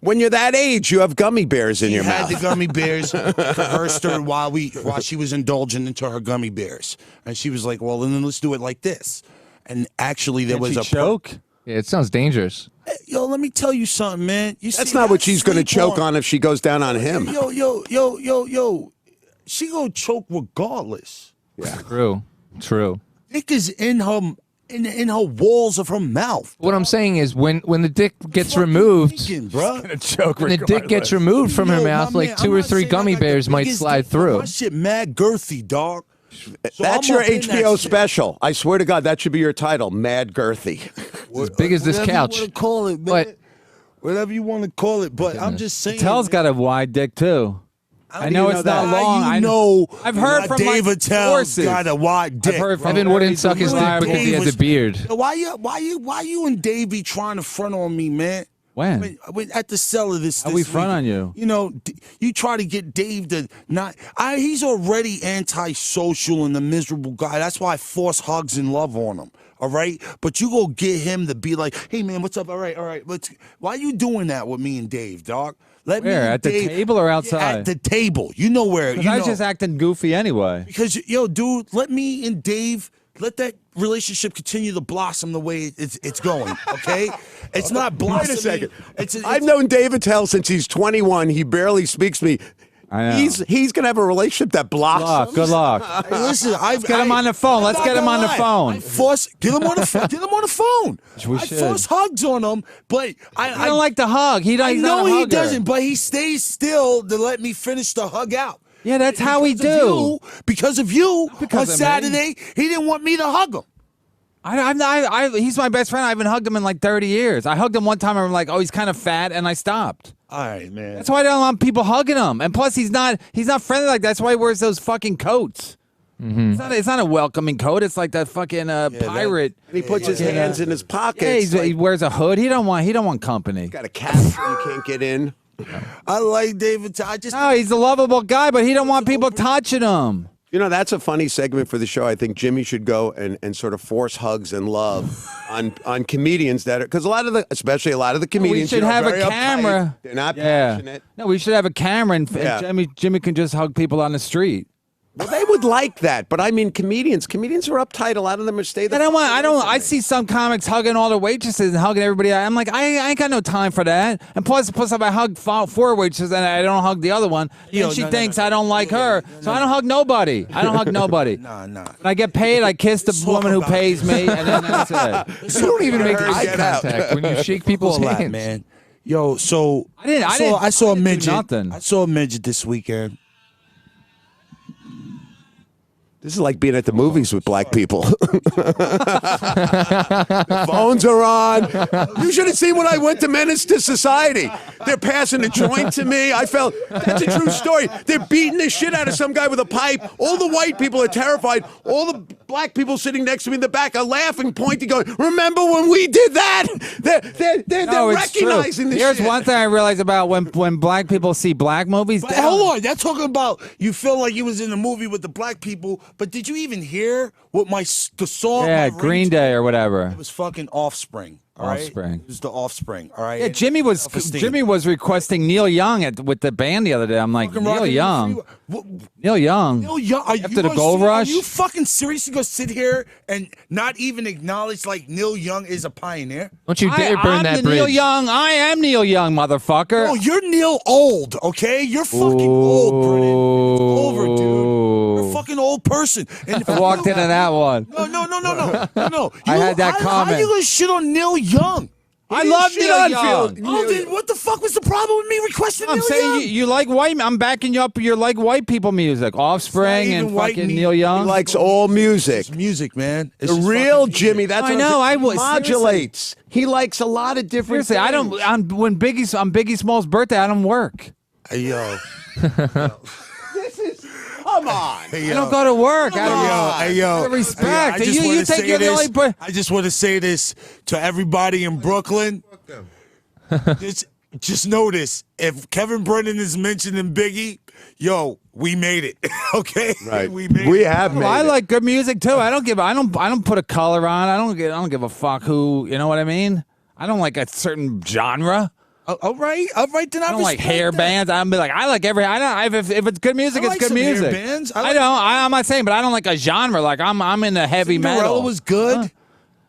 When you're that age, you have gummy bears in your She had mouth. the gummy bears coerced her while she was indulging into her gummy bears, and she was like, "Well, then let's do it like this." And actually, there was Did a she choke? Yeah, it sounds dangerous. Yo, let me tell you something, man. That's not what she's going to choke on if she goes down on him. Yo. She gonna choke regardless. True. Dick is in her walls of her mouth. What I'm saying is when the dick gets Fuck you removed, thinking, bruh? Choke. when the dick gets removed from her Yo, mouth, my like man, 2 I'm or not 3 saying I gummy got the bears might biggest slide dick, but through. My shit mad girthy, dog. So That's I'm your up in that HBO shit. special. I swear to God, that should be your title, Mad Girthy. As big as this Whatever couch. you want to call it, man. But- Whatever you want to call it, but I'm just saying. Tell's got a wide dick too. I know it's not long. I know. I've heard from Dave my Attell's sources. got a wide dick. I've heard from Evan wouldn't suck his dick reliable- because he has a beard. Yo, why you and Dave be trying to front on me, man? When? When at the cellar this. How we this front week, on you? You know, you try to get Dave to not. He's already antisocial and a miserable guy. That's why I force hugs and love on him. All right, but you go get him to be like, "Hey man, what's up? All right. Why you doing that with me and Dave, dog? Let me Where, and at the Dave- table or outside? At the table. You know where? You I was know. just acting goofy anyway. Because yo, dude, let me and Dave let that relationship continue to blossom the way it's going. Okay, it's not blossoming. Wait a second. It's I've known Dave Attell since he's 21. He barely speaks to me. I know. He's going to have a relationship that blossoms. Good luck. Hey, listen, get him on the phone. Let's get him on the phone. Get him on the phone. We I should. force hugs on him, but I don't like the hug. He's I not know a he hugger. doesn't, but he stays still to let me finish the hug out. Yeah, that's how we do. Because of you, Because on of Saturday, he didn't want me to hug him. He's my best friend. I haven't hugged him in like 30 years. I hugged him one time and I'm like, oh, he's kind of fat, and I stopped. All right, man. That's why I don't want people hugging him. And plus, he's not friendly like that. That's why he wears those fucking coats. It's not a welcoming coat. It's like that fucking pirate. And he puts his hands in his pockets. Yeah, he wears a hood. He don't want company. Got a cap so you can't get in. I like David. No, he's a lovable guy, but he don't want people touching him. You know, that's a funny segment for the show. I think Jimmy should go and sort of force hugs and love on comedians that are, because especially a lot of the comedians. We should have a very uptight. camera. They're not passionate. No, we should have a camera, and Yeah. Jimmy can just hug people on the street. Well, they would like that, but I mean, comedians are uptight. A lot of them are stay. I see some comics hugging all the waitresses and hugging everybody. I'm like, I ain't got no time for that. And plus, if I hug 4 waitresses and I don't hug the other one, then she thinks I don't like her. So I don't hug nobody. I don't hug nobody. Nah. When I get paid, I kiss the woman who pays me, and then that's it. You don't even make Her eye get out. contact when you shake people's All that, hands. man. Yo, so I saw a do midget. nothing. I saw a midget this weekend. This is like being at the movies with black people. The phones are on. You should have seen when I went to Menace to Society. They're passing a joint to me. I felt, that's a true story. They're beating the shit out of some guy with a pipe. All the white people are terrified. All the black people sitting next to me in the back are laughing, pointing, going, remember when we did that? They're No, it's true. recognizing this Here's shit. one thing I realized about when black people see black movies. But hold on, they're talking about you feel like you was in the movie with the black people, but did you even hear what the song? Yeah, my Green ringtone- Day or whatever. It was fucking Offspring. All right? Offspring. It was the Offspring. All right. Yeah, And Jimmy was self-esteem. requesting Neil Young with the band the other day. I'm like, Fucking Neil Rockin' Young. Free- What- Neil Young. Neil Young, are After you the gonna Gold sit- Rush? Are you fucking seriously gonna sit here and not even acknowledge like Neil Young is a pioneer? Don't you dare burn I'm that the bridge. Neil Young. I am Neil Young, motherfucker. Oh, you're Neil old, okay? You're fucking old, Brennan. It's over, dude. You're a fucking old person. And I walked into that one. No. I had that How comment. you gonna shit on Neil Young? I love shit Neil on Young. Phil. Oh, then what the fuck was the problem with me requesting I'm Neil saying Young? you like white. I'm backing you up. You like white people music, Offspring even and white fucking me- Neil He Young. likes all music. It's music, man. It's The just real fucking Jimmy, music. that's I what know, I he was- modulates. He likes a lot of different Seriously, I things. don't. On Biggie Small's birthday, I don't work. Hey, yo. This is, come on. I don't go to work. I don't. Hey, yo. Out of respect. Hey, yo, I just You wanna think say you're the this. only boy- I just want to say this to everybody in Brooklyn. Just notice, if Kevin Brennan is mentioned in Biggie, yo, we made it. Okay? Right. We made We it. have made Well, I it. like good music too. I don't put a color on. I don't give a fuck who. You know what I mean? I don't like a certain genre. All right. Then I don't like hair bands. I'm be like, I like every. I don't. If it's good music, I it's like good some hair music. bands. I don't. I'm not saying, but I don't like a genre. Like I'm into heavy metal. Cinderella was good.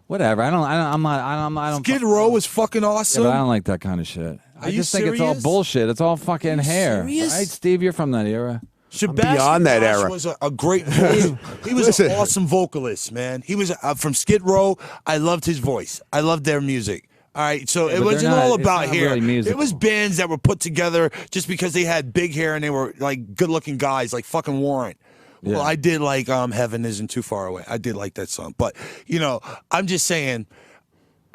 Whatever. I don't. I'm not. I don't. Skid Row was fucking Yeah, awesome. but I don't like that kind of shit. I you just think it's all serious? bullshit. It's all fucking hair. serious? Right, Steve? You're from that era. Sebastian beyond that Bach era. was a great voice. He was Listen. an awesome vocalist, man. He was from Skid Row. I loved his voice. I loved their music. All right, so it but wasn't they're not- all it's about not hair. really musical. It was bands that were put together just because they had big hair and they were like good-looking guys, like fucking Warrant. Well, Yeah. I did like "Heaven Isn't Too Far Away." I did like that song, but I'm just saying.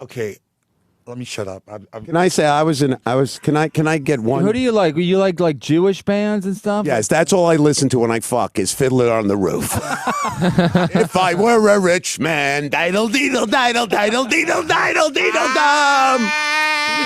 Okay, let me shut up. Can I say can I get one? Who do you like? You like Jewish bands and stuff? Yes, that's all I listen to when I fuck is Fiddler on the Roof. If I were a rich man, diddle deedle diddle diddle deedle diddle deedle dum.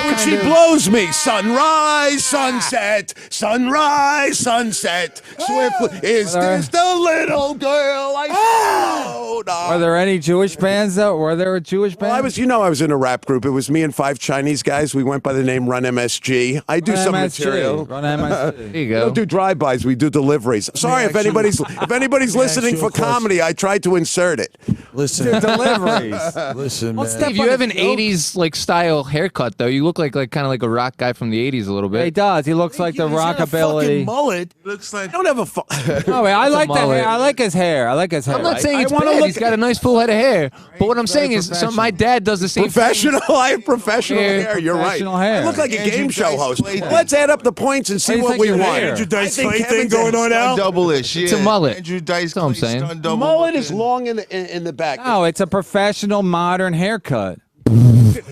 When she blows me, sunrise, sunset, sunrise, sunset. Swiftly, is this the little girl I followed? Are there any Jewish bands though? Were there a Jewish band? Well, I was in a rap group. It was me and 5 Chinese guys. We went by the name Run MSG. I do some MSG. material. Run MSG. There you We go. don't do drive-bys. We do deliveries. Sorry if anybody's listening you a for comedy. I tried to insert it. Listen, Deliveries. listen, Well, man. step If you on have the an joke. 80s like style haircut though, you look like kind of like a rock guy from the 80s a little bit. He does. He looks like the He's got a fucking rockabilly. mullet. Looks like I don't have a. No, wait, I like that mullet. hair. I like his hair. I like his hair. I'm not saying it's I wanna bad. look He's got a nice full head of hair. But what I'm saying is, my dad does the same thing. Professional. I have professional Hair. hair. You're right. Professional hair. I look like a Andrew game show Dice host. Clay. Let's add up the points and How see do you what think we your want. hair? Andrew Dice I think Clay thing Kevin's going on now. double-ish. Yeah. It's a mullet. Andrew Dice That's all I'm Clay saying. stunned double Mullet is looking. long in the back. No, it's a professional modern haircut.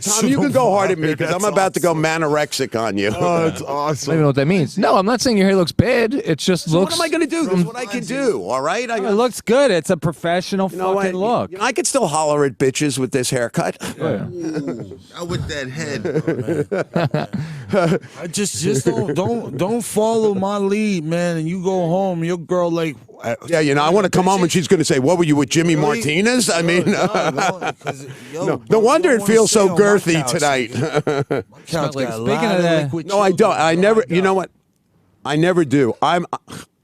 Tom, you can go hard at me because I'm about to go manorexic on you. Oh, it's I don't awesome. even know what that means. No, I'm not saying your hair looks bad. It just So looks. what am I going to do? This is what I can do. All right. It looks good. It's a professional You know what? fucking look. I could still holler at bitches with this haircut. Out with that head. I just don't follow my lead, man. And you go home, your girl like. Yeah, I want to come home and she's going to say, "What were you with Jimmy Really? Martinez?" I mean, no no wonder it feels so girthy tonight. Speaking of that- No, I don't. I never. You know what? I never do. I'm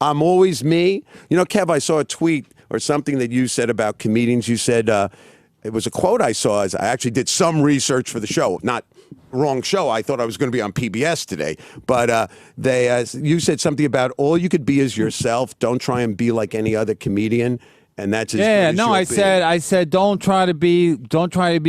always me. Kev, I saw a tweet or something that you said about comedians. You said it was a quote I saw. As I actually did some research for the show, not. Wrong show. I thought I was going to be on PBS today, but you said something about all you could be is yourself. Don't try and be like any other comedian, and that's as good Yeah, as no, you'll I be. said don't try to be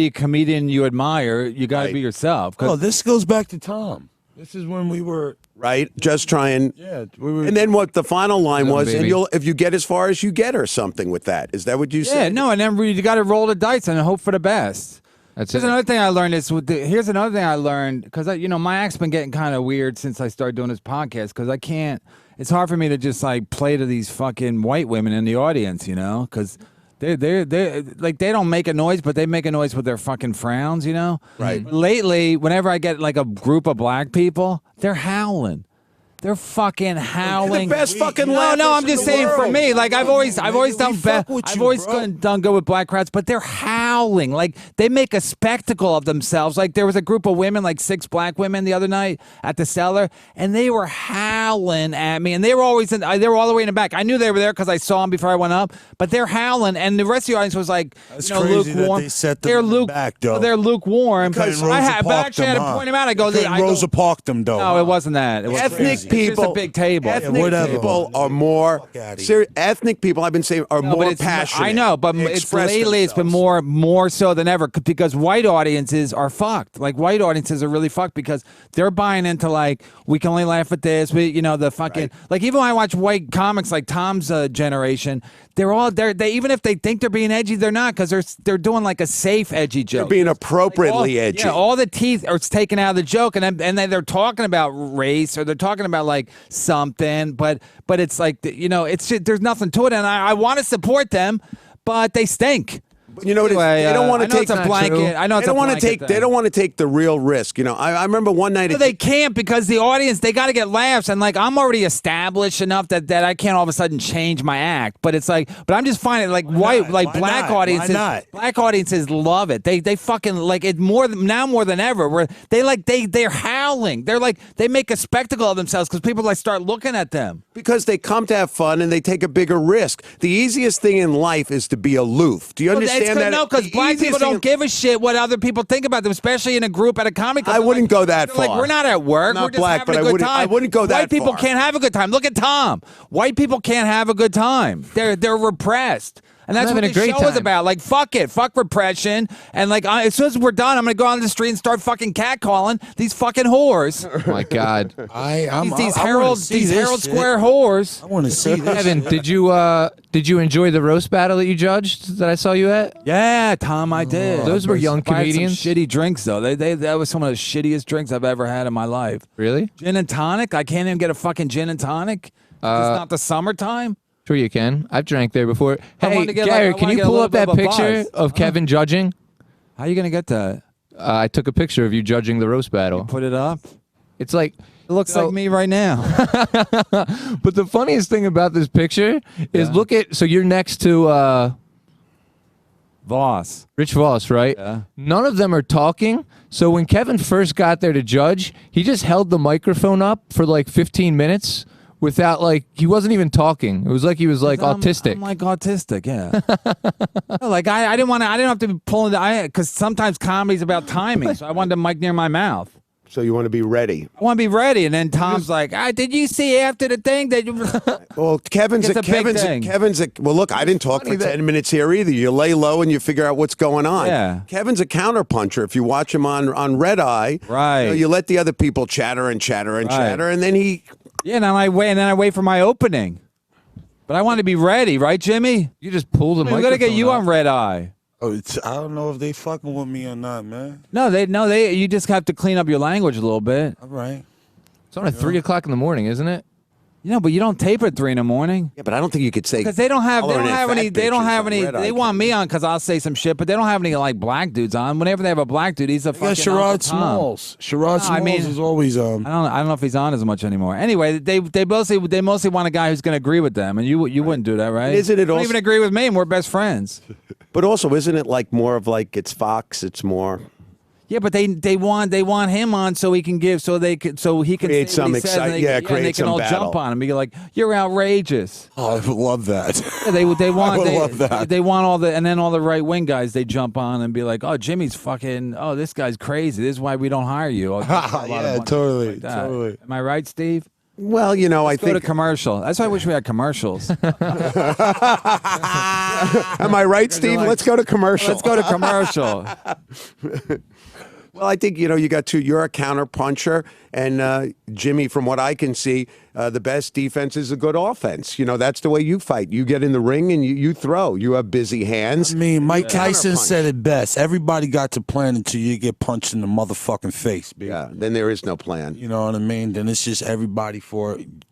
a comedian you admire. You got to Right. be yourself. 'Cause- Oh, this goes back to Tom. This is when we were. right. Just try and We were. and then what the final line was, and baby. if you get as far as you get or something with that. Is that what you yeah, said? no, and then you got to roll the dice and hope for the best. That's Here's it. another thing I learned here's another thing I learned because my act's been getting kind of weird since I started doing this podcast because I can't. It's hard for me to just like play to these fucking white women in the audience, because they're like they don't make a noise, but they make a noise with their fucking frowns, Right. Lately, whenever I get like a group of black people, they're howling. They're fucking howling. the best fucking No, laughers no, I'm in just the saying for world. me. Like I've always done fuck with I've you, always bro. done good with black crowds, but they're howling. Like they make a spectacle of themselves. Like there was a group of women, like 6 black women the other night at the Cellar, and they were howling at me. And they were always they were all the way in the back. I knew they were there because I saw them before I went up. But they're howling, and the rest of the audience was like, That's crazy that lukewarm. they set them they're in the back, though. They're lukewarm. Because I Rosa but parked actually I had them, to huh? point them out. I go, Couldn't Rosa parked them though. no, it wasn't that. It was Ethnic crazy. people, It's just a big table. Ethnic whatever. people are more Fuck outta here. ethnic people. I've been saying are No, but more it's passionate. I know, but They it's express lately it's been themselves. more so than ever because white audiences are fucked. Like white audiences are really fucked because they're buying into like we can only laugh at this. The fucking like even when I watch white comics like Tom's generation, they even if they think they're being edgy, they're not because they're doing like a safe edgy joke. They're being appropriately edgy. Yeah, all the teeth are taken out of the joke, and then they're talking about race or they're talking about like something, but it's like it's there's nothing to it, and I want to support them, but they stink. You know, anyway, they don't want to take a blanket. I know they don't want to take. They don't want to take the real risk. I remember one night. They can't because the audience they got to get laughs, and like I'm already established enough that I can't all of a sudden change my act. But it's like, I'm just finding like black audiences. Black audiences love it. They fucking like it more than ever. Where they're howling. They're like they make a spectacle of themselves because people like start looking at them because they come to have fun and they take a bigger risk. The easiest thing in life is to be aloof. Do you understand? No, because black people don't give a shit what other people think about them, especially in a group at a comic club. I wouldn't go that far. Like, we're not at work. We're just having a good time. I wouldn't go that far. White people can't have a good time. Look at Tom. White people can't have a good time. They're repressed. And that's what the show is about. Like, fuck it. Fuck repression. And, like, as soon as we're done, I'm going to go on the street and start fucking catcalling these fucking whores. Oh, my God. These Herald Square whores. I want to see this. Evan, did you enjoy the roast battle that you judged that I saw you at? Yeah, Tom, I did. Those were young comedians. Some shitty drinks, though. That was some of the shittiest drinks I've ever had in my life. Really? Gin and tonic? I can't even get a fucking gin and tonic? It's not the summertime? Sure you can. I've drank there before. Hey, Gary, can you pull up that picture of Kevin judging? How are you going to get that? I took a picture of you judging the roast battle. Put it up? It's like... It looks like me right now. But the funniest thing about this picture is look at... So you're next to... Voss. Rich Voss, right? Yeah. None of them are talking. So when Kevin first got there to judge, he just held the microphone up for like 15 minutes without like he wasn't even talking. It was like he was like autistic. I'm like autistic, yeah. No, like I didn't have to be pulling because sometimes comedy's about timing. So I wanted the mic near my mouth. So you want to be ready. I want to be ready, and then Tom's like, "Did you see after the thing that you?" Well, Kevin's well. Look, I didn't talk for 10 minutes here either. You lay low and you figure out what's going on. Yeah. Kevin's a counterpuncher. If you watch him on Red Eye, right? You let the other people chatter and chatter and chatter, and then he. Yeah, and then I wait for my opening. But I want to be ready, right, Jimmy? You just pull the microphone. We got to get you on Red Eye. Oh, I don't know if they fucking with me or not, man. No, you just have to clean up your language a little bit. All right. It's on at 3 o'clock in the morning, isn't it? But you don't tape at 3 in the morning. Yeah, but I don't think you could say because they don't have any. They want me on because I'll say some shit, but they don't have any like black dudes on. Whenever they have a black dude, he's a fucking Sherrod Smalls. Sherrod Smalls is always I don't know if he's on as much anymore. Anyway, they mostly want a guy who's going to agree with them, and you wouldn't do that, right? Isn't it? You don't even agree with me, and we're best friends. But also, isn't it like more of like it's Fox? It's more. Yeah, but they want him on so he can he can create some excitement. Yeah, create they can some all battle. Jump on him. Be like, you're outrageous. Oh, I would love that. Yeah, they want love that. They want all the right wing guys. They jump on and be like, oh, Jimmy's fucking. Oh, this guy's crazy. This is why we don't hire you. Yeah, totally. Am I right, Steve? Well, I think go to commercial. That's why I wish we had commercials. Am I right, Steve? Let's go to commercial. Let's go to commercial. Well, I think, you got two. You're a counter-puncher, and Jimmy, from what I can see, the best defense is a good offense. That's the way you fight. You get in the ring and you throw. You have busy hands. I mean, Mike Tyson said it best. Everybody got to plan until you get punched in the motherfucking face, baby. Yeah, then there is no plan. You know what I mean? Then it's just everybody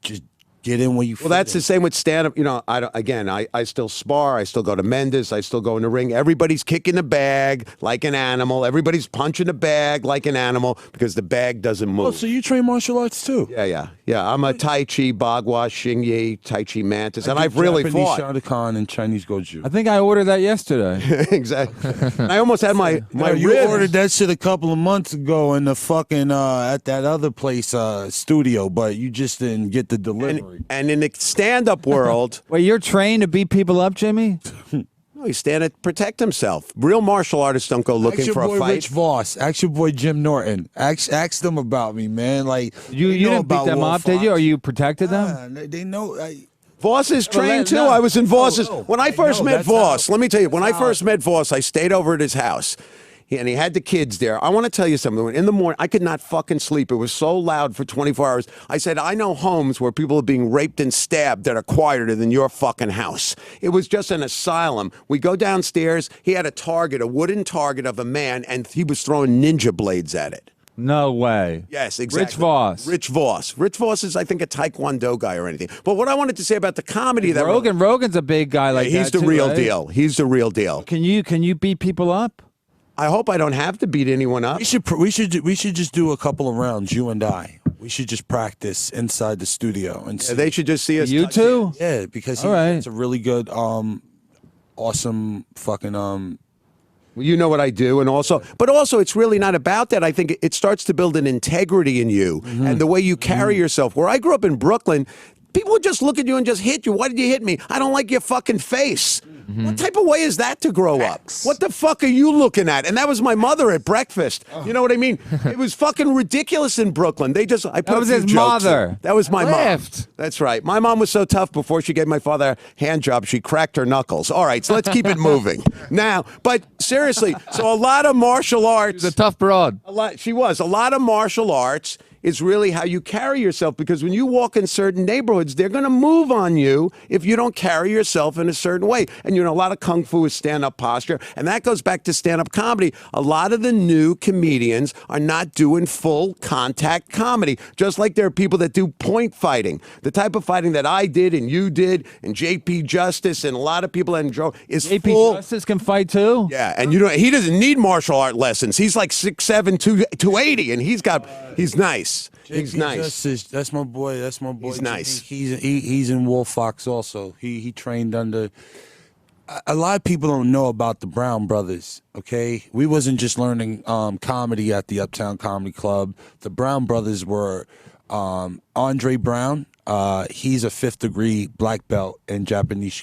just get in when you Well, that's the same with stand-up. I still spar. I still go to Mendes. I still go in the ring. Everybody's kicking the bag like an animal. Everybody's punching the bag like an animal because the bag doesn't move. Oh, so you train martial arts too? Yeah. I'm a Tai Chi, Bagua, Xingyi, Tai Chi Mantis, and I've really fought. Japanese Shotokan and Chinese Goju. I think I ordered that yesterday. Exactly. I almost had my You ribs. ordered that shit a couple of months ago in the fucking at that other place studio, but you just didn't get the delivery. And in the stand-up world, Wait, you're trained to beat people up, Jimmy? no, he's stand to protect himself. Real martial artists don't go looking for a boy fight. Rich Voss. Ask your boy Jim Norton. Ask them about me, man. Like You know didn't beat about them Wolf up, did you? Fox. Or you protected them? They know. Voss is trained too. no. I was in Voss's. When I first met that's Voss, how- let me tell you, when I first met Voss, I stayed over at his house. And he had the kids there. I want to tell you something. In the morning, I could not fucking sleep. It was so loud for 24 hours. I said, I know homes where people are being raped and stabbed that are quieter than your fucking house. It was just an asylum. We go downstairs. He had a target, a wooden target of a man, and he was throwing ninja blades at it. No way. Yes, exactly. Rich Voss. Rich Voss. Rich Voss is, I think, a Taekwondo guy or anything. But what I wanted to say about the comedy that Rogan's a big guy like he's that. the too, real right? deal. He's the real deal. Can you beat people up? I hope I don't have to beat anyone up. We should just do a couple of rounds, you and I. We should just practice inside the studio and see. They should just see us. You touch two? Yeah, because All right. it's a really good, awesome fucking Well, you know what I do, and also, but also, it's really not about that. I think it starts to build an integrity in you and the way you carry yourself. Where I grew up in Brooklyn, people would just look at you and just hit you. Why did you hit me? I don't like your fucking face. What type of way is that to grow up? What the fuck are you looking at? And that was my mother at breakfast. You know what I mean? It was fucking ridiculous in Brooklyn. I put That was a few his jokes in. mother. That was my mom. Laughed. That's right. My mom was so tough before she gave my father a hand job, she cracked her knuckles. All right, so let's keep it moving. Now, but seriously, so a lot of martial arts. He's a tough broad. A lot of martial arts is really how you carry yourself, because when you walk in certain neighborhoods, they're going to move on you if you don't carry yourself in a certain way. And you know, a lot of kung fu is stand-up posture, and that goes back to stand-up comedy. A lot of the new comedians are not doing full contact comedy, just like there are people that do point fighting. The type of fighting that I did and you did and JP Justice and a lot of people that enjoy is AP full. Justice can fight too. Yeah, and you know, he doesn't need martial art lessons. He's like 6'7", 280, and he's nice. He's nice. Justice, that's my boy. That's my boy. He's nice. He's in Wolf Fox also. He trained under. A lot of people don't know about the Brown brothers. Okay, we wasn't just learning comedy at the Uptown Comedy Club. The Brown brothers were Andre Brown. He's a 5th degree black belt in Japanese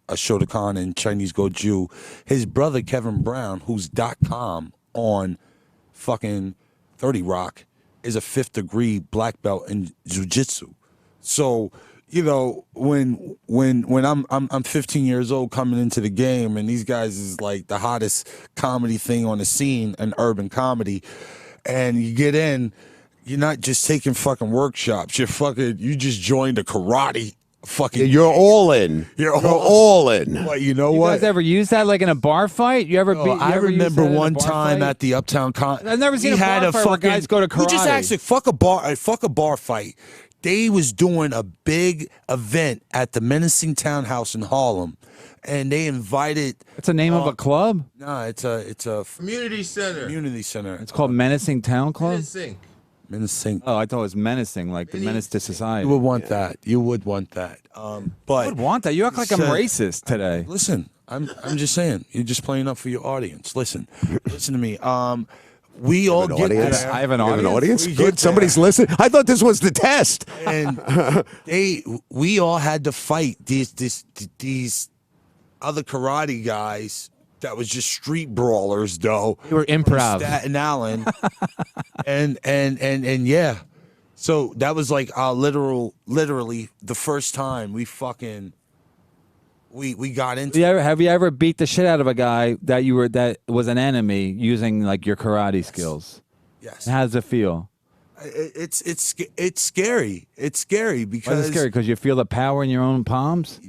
Shotokan and Chinese Goju. His brother Kevin Brown, who's .com on fucking 30 Rock, is a 5th degree black belt in jiu-jitsu. So, you know, when I'm 15 years old coming into the game, and these guys is like the hottest comedy thing on the scene in urban comedy, and you get in, you're not just taking fucking workshops. You just joined a karate fucking. You're all in. You're all in. What, you know You what? guys ever use that like in a bar fight? You ever? I remember one time at the Uptown I've never seen a bar fight where guys go to We just karate. actually fuck a bar fight. They was doing a big event at the Menacing Townhouse in Harlem, and they invited. It's the name of a club. No, it's a Community center. community center. It's called Menacing Town Club. Sink. Menacing. Oh, I thought it was menacing, like the menace to society. You would want that. You would want that. But I would want that. You act like I'm racist today. Listen, I'm just saying. You're just playing up for your audience. Listen to me. We all get audience? there. I have an You have an audience. audience? We Good. get Somebody's listening. I thought this was the test. And we all had to fight these other karate guys that was just street brawlers, though. They were improv. Staten Island, and yeah. So that was like our literally the first time we fucking we got into. Have you ever beat the shit out of a guy that was an enemy using like your karate skills? Yes. And how does it feel? It's scary. It's scary because Why is it scary? Because you feel the power in your own palms.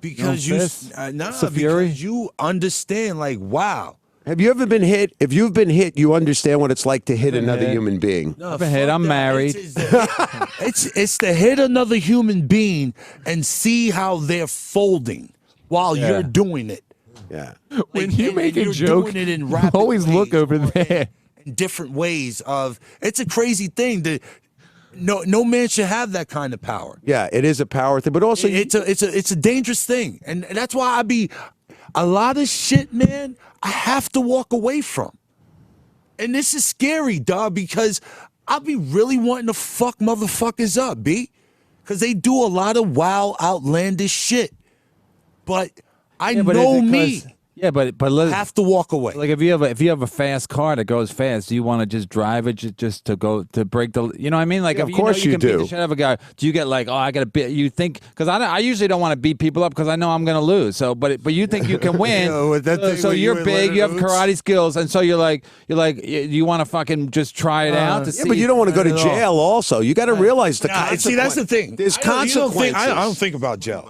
because Your own you fist? because Fury? you understand, like, wow. Have you ever been hit? If you've been hit, you understand what it's like to hit another hit. human being. No, I've been hit. fuck I'm that. married. It's to hit another human being and see how they're folding while Yeah. you're doing it. Yeah. When Like, you and- make and a you're joke, doing it in you rapid always look ways over or there. in different ways of. It's a crazy thing that no man should have that kind of power. Yeah, it is a power thing, but also It's a dangerous thing, and that's why a lot of shit, man, I have to walk away from. And this is scary, dog, because I'll be really wanting to fuck motherfuckers up, B, because they do a lot of wild, outlandish shit. But I Yeah, but know is it me. Yeah, but Have to walk away. like if you have a fast car that goes fast, do you want to just drive it just to go to break the? You know what I mean? Like Yeah, if of course you you can beat do. the shit out of a guy, do you get like, oh, I got to beat? You think because I usually don't want to beat people up because I know I'm going to lose. So but you think you can win. with that thing So where you you're were big, Leonard you have Rhodes? karate skills, and so you're like you want to fucking just try it out to see. Yeah, but you don't want to go to Not at all. jail. Also, you got to realize the Nah, consequences. see, that's the thing. There's I don't- you don't think- consequences. I don't think about jail.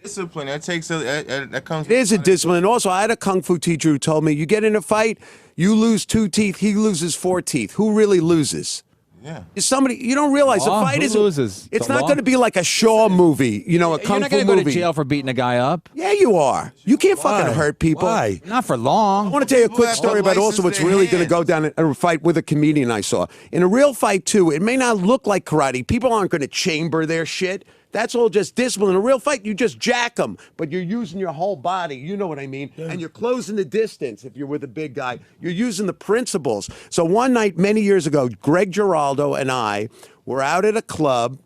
Discipline. That takes that comes. It is a discipline. Also, I had a kung fu teacher who told me, you get in a fight, you lose 2 teeth, he loses 4 teeth. Who really loses? Yeah. Is somebody, you don't realize Law? a fight Who isn't. loses? It's The not law? going to be like a Shaw movie, a You're kung not fu going to go movie. to jail for beating a guy up. Yeah, you are. You can't fucking Why? hurt people. Why? Not for long. I want to tell you a quick have to story about also license what's their really going to hands. go down in a fight with a comedian I saw. In a real fight, too, it may not look like karate. People aren't going to chamber their shit. That's all just discipline. In a real fight, you just jack them, but you're using your whole body. You know what I mean? And you're closing the distance if you're with a big guy. You're using the principles. So one night, many years ago, Greg Giraldo and I were out at a club,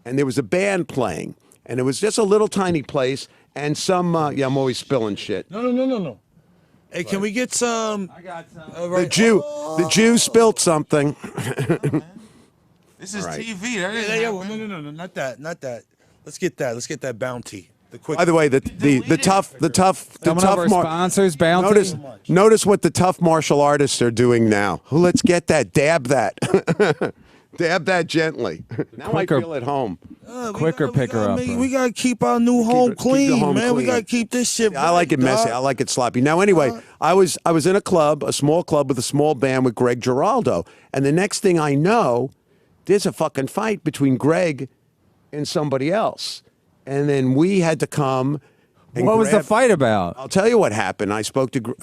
and there was a band playing. And it was just a little tiny place, and some, I'm always spilling shit. No. Hey, can we get some? I got some. The Jew spilled something. This is All right. TV. That Yeah, ain't yeah, happening. no, not that. Let's get that. Let's get that bounty. The quick. By the way, the tough One of our sponsors, Bounty. Notice what the tough martial artists are doing now. Oh, let's get that. Dab that. Dab that gently. Now Quicker. I feel at home. Quicker pick her up, bro. We gotta keep our new home keep the clean, home man. We clean. gotta keep this shit. I like it right, messy. dog. I like it sloppy. Now, anyway, I was in a club, a small club with a small band with Greg Giraldo, and the next thing I know, there's a fucking fight between Greg and somebody else, and then we had to come. And What was the grab- fight about? I'll tell you what happened. I spoke to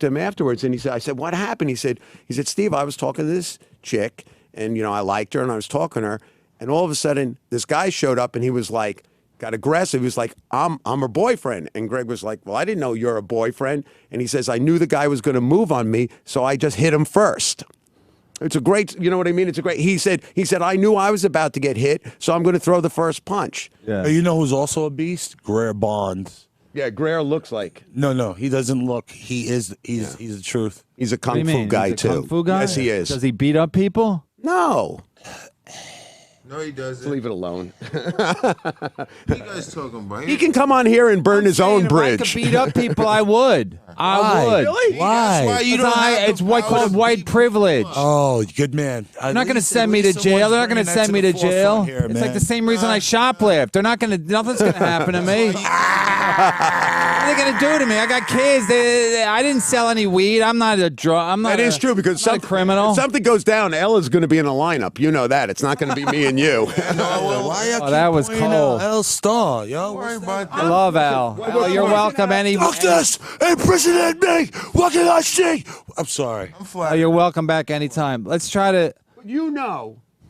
him afterwards, and I said, "What happened?" He said, "Steve, I was talking to this chick, and I liked her, and I was talking to her, and all of a sudden, this guy showed up, and he was like, got aggressive. He was like, I'm her boyfriend," and Greg was like, "Well, I didn't know you're a boyfriend," and he says, "I knew the guy was going to move on me, so I just hit him first." It's a great, you know what I mean? It's a great. He said, I knew I was about to get hit, so I'm going to throw the first punch. Yeah. You know who's also a beast? Greer Bonds. Yeah, Greer looks like No, he doesn't look. He is. He's the truth. he's a What do you kung fu mean? guy He's a too. Kung fu guy? Yes, he is. Does he beat up people? No, No, he doesn't. leave it alone. You guys talking about? He can come on here and burn his own If I bridge. could beat up people, I would. I would. Really? Why? That's why you don't have the It's what power called to white beat privilege. Oh, good man. They're not going to send me to jail. They're not going to send me to jail. It's like the same reason I shoplift. They're not going to. Nothing's going to happen to me. What are they going to do to me? I got kids. I didn't sell any weed. I'm not a drug. I'm not. That is true because I'm not a criminal. If something goes down, Ella's going to be in a lineup. You know that. It's not going to be me and you. Why y'all Oh, that keep was pointing cold. out L Star, yo. Don't worry about I that. love Al. Al, you're welcome. Doctors, impersonate me. What can I see? I'm sorry. I'm Oh, flat. you're welcome back anytime. Let's try to.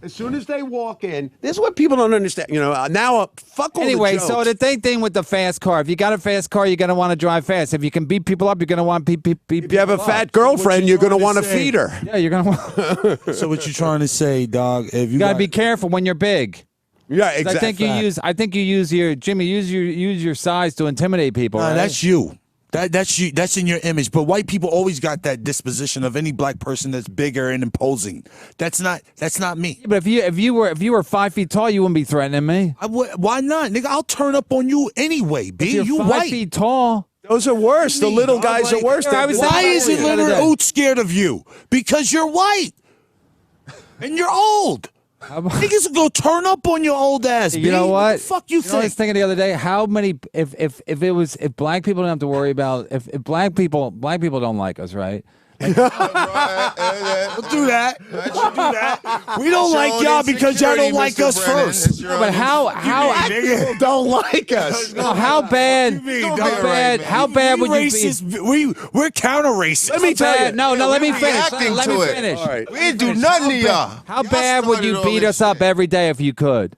As soon as they walk in, this is what people don't understand. Now, fuck all Anyway, the jokes. so the thing with the fast car, if you got a fast car, you're going to want to drive fast. If you can beat people up, you're going to want to beat if you have a people fat up. girlfriend, you you're going to trying to want to say? feed her. Yeah, you're going to want. So what you trying to say, dog? If you You got to be careful when you're big. Yeah, 'Cause exactly. I think you use your size to intimidate people. Nah, right? that's you. That's you. That's in your image. But white people always got that disposition of any black person that's bigger and imposing. That's not me. Yeah, but if you were 5 feet tall, you wouldn't be threatening me. Why not, nigga? I'll turn up on you anyway, B. If you're You 5 white. feet tall. Those are worse. The little guys are worse. I was Why saying- isn't the other Leonard day. Oates scared of you? Because you're white and you're old. Niggas will go turn up on your old ass. You B. know what? The fuck you know what I was think? thinking the other day? How many? If black people don't have to worry about if black people don't like us, right? Don't do that. Don't do that. We don't like y'all because y'all don't like us first. But how Nigga. don't like us. no, how bad? How bad would you be? Racist. We're counter racist. Let me tell you. No, let me finish. reacting Let to me it. finish. All right. We didn't do nothing to y'all. How Y'all bad would started you all beat this us up shit. every day if you could?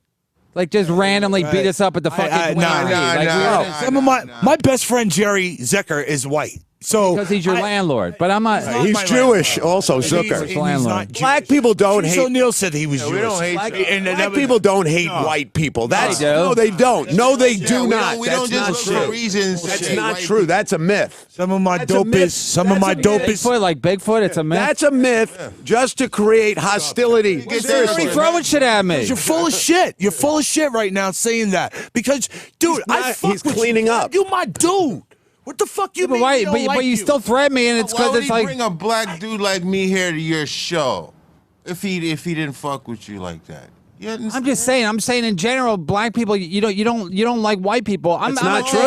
Like just randomly beat us up at the fucking. Nah, Like, we were- nah. Some of my best friend Jerry Zecker is white. So because he's your landlord. But I'm not. He's my Jewish, also He's Zucker. landlord. Black people don't Chief hate. O'Neill said he was we Jewish. don't hate Black, you. and Black people don't hate white people. That's They do. no, they don't. No, they do we not. we That's don't not just look for true. reasons. to That's hate not white true. people. That's a myth. Some of my That's a myth. dopest. Some of That's my a myth. dopest. Bigfoot, like Bigfoot, it's a myth. That's a myth just to create hostility. Get You're already seriously. throwing shit at me. You're full of shit. You're full of shit right now saying that because, dude, He's cleaning up. You my dude. What the fuck you but mean? why? We don't But you still threaten me, and it's Why because would it's he like. bring a black dude like me here to your show if he didn't fuck with you like that? You understand? I'm just saying. I'm saying in general, black people. You don't like white people. It's not true.